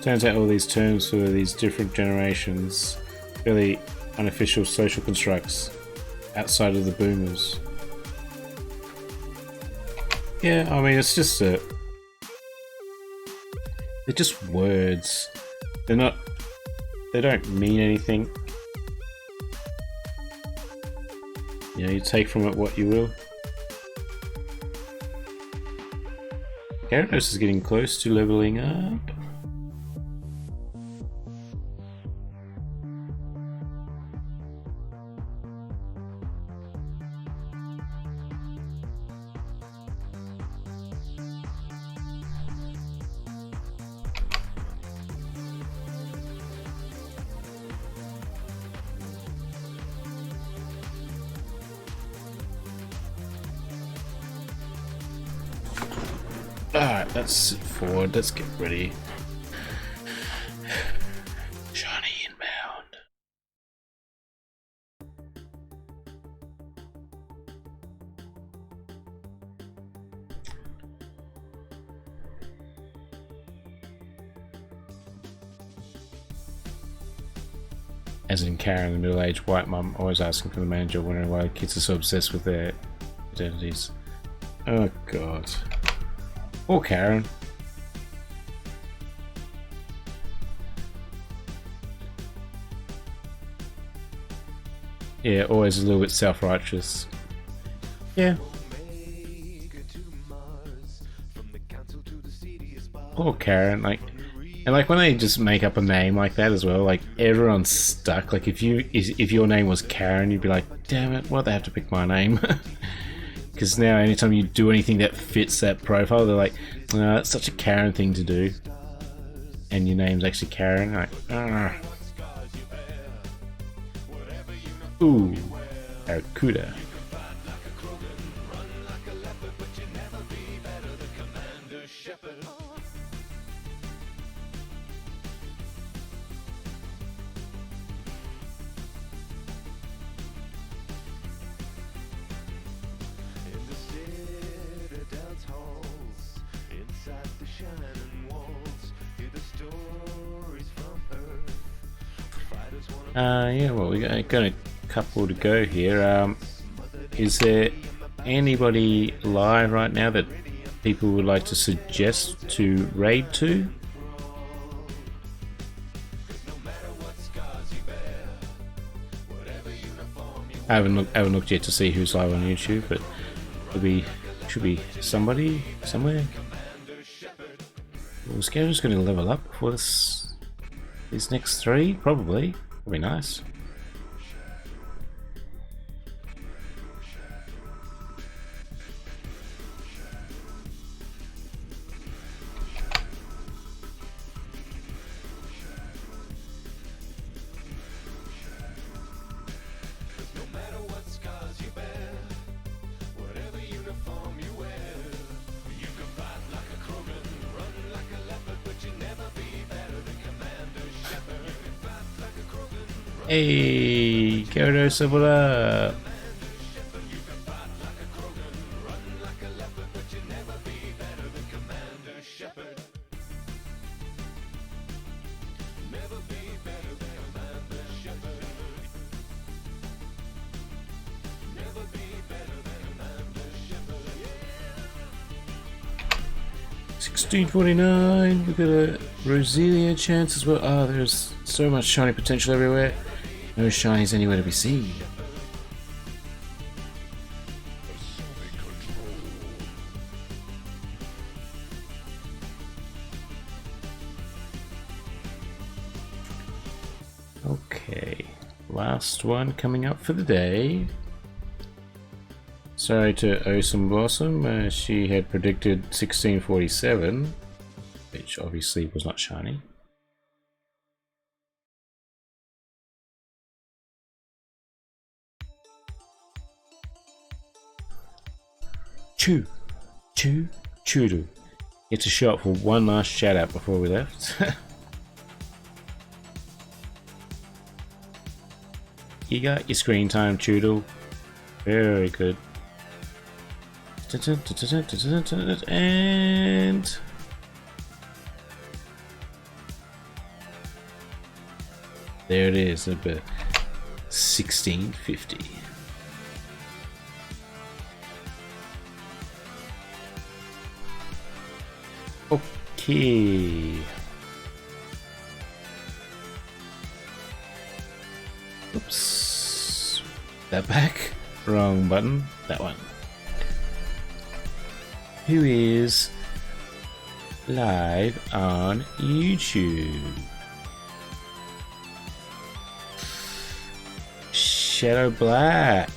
Turns out all these terms for these different generations, fairly unofficial social constructs outside of the boomers. Yeah, I mean, it's just they're just words. They don't mean anything. You know, you take from it what you will. Gyarados is getting close to leveling up. Alright, let's forward, let's get ready. Shiny inbound. As in Karen, the middle-aged white mum, always asking for the manager, wondering why kids are so obsessed with their identities. Oh god. Or Karen. Yeah, always a little bit self-righteous. Yeah. Or Karen, like, and like when they just make up a name like that as well, like everyone's stuck. Like if your name was Karen, you'd be like, damn it, why'd they have to pick my name? Because now anytime you do anything that fits that profile, they're like, that's such a Karen thing to do. And your name's actually Karen. Like, ooh, Arcuda. Yeah, well, we got a couple to go here. Is there anybody live right now that people would like to suggest to raid to? I haven't looked yet to see who's live on YouTube, but should be somebody somewhere. Well, Scarecrow's going to level up before these next three, probably. That'd be nice. Hey, Gyarados leveled up. $16.49. We've got a Roselia chance as well. Oh, there's so much shiny potential everywhere. No shinies anywhere to be seen. Okay, last one coming up for the day. Sorry to Awesome Blossom, she had predicted 1647, which obviously was not shiny. Choo-doo. It's a shot for one last shout out before we left. You got your screen time, Choodle. Very good. And there it is, about 1650. Okay. Oops. That back. Wrong button. That one. Who is live on YouTube. Shadow Black.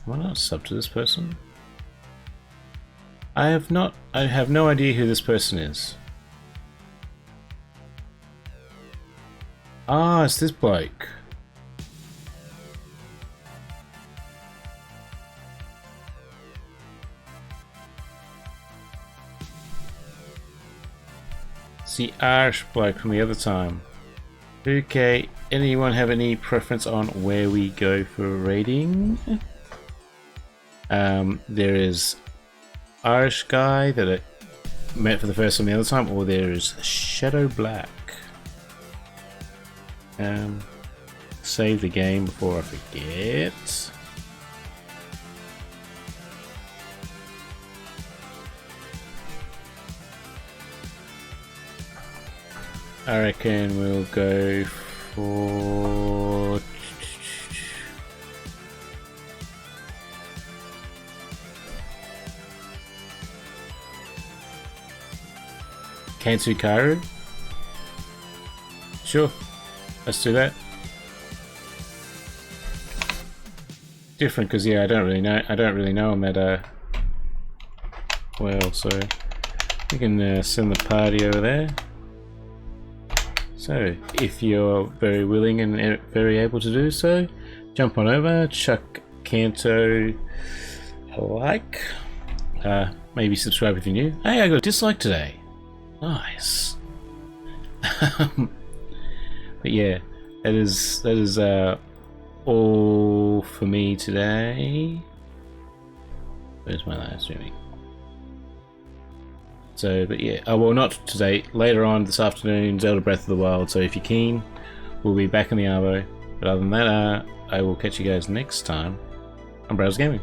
Am I not sub to this person? I have no idea who this person is. Ah, it's this bloke. It's the Irish bloke from the other time. Okay, anyone have any preference on where we go for raiding? There is Irish guy that I met for the first time the other time, or there is Shadow Black. Save the game before I forget. I reckon we'll go for Kansukaru. Sure, let's do that. Different because yeah, I don't really know him that well, so we can send the party over there. So, if you're very willing and very able to do so, jump on over, chuck Kanto a like, maybe subscribe if you're new. Hey, I got a dislike today. Nice. But yeah, that is all for me today. Where's my live streaming? So, but yeah, oh, well, not today. Later on this afternoon, Zelda Breath of the Wild. So if you're keen, we'll be back in the Arvo. But other than that, I will catch you guys next time on Braddles Gaming.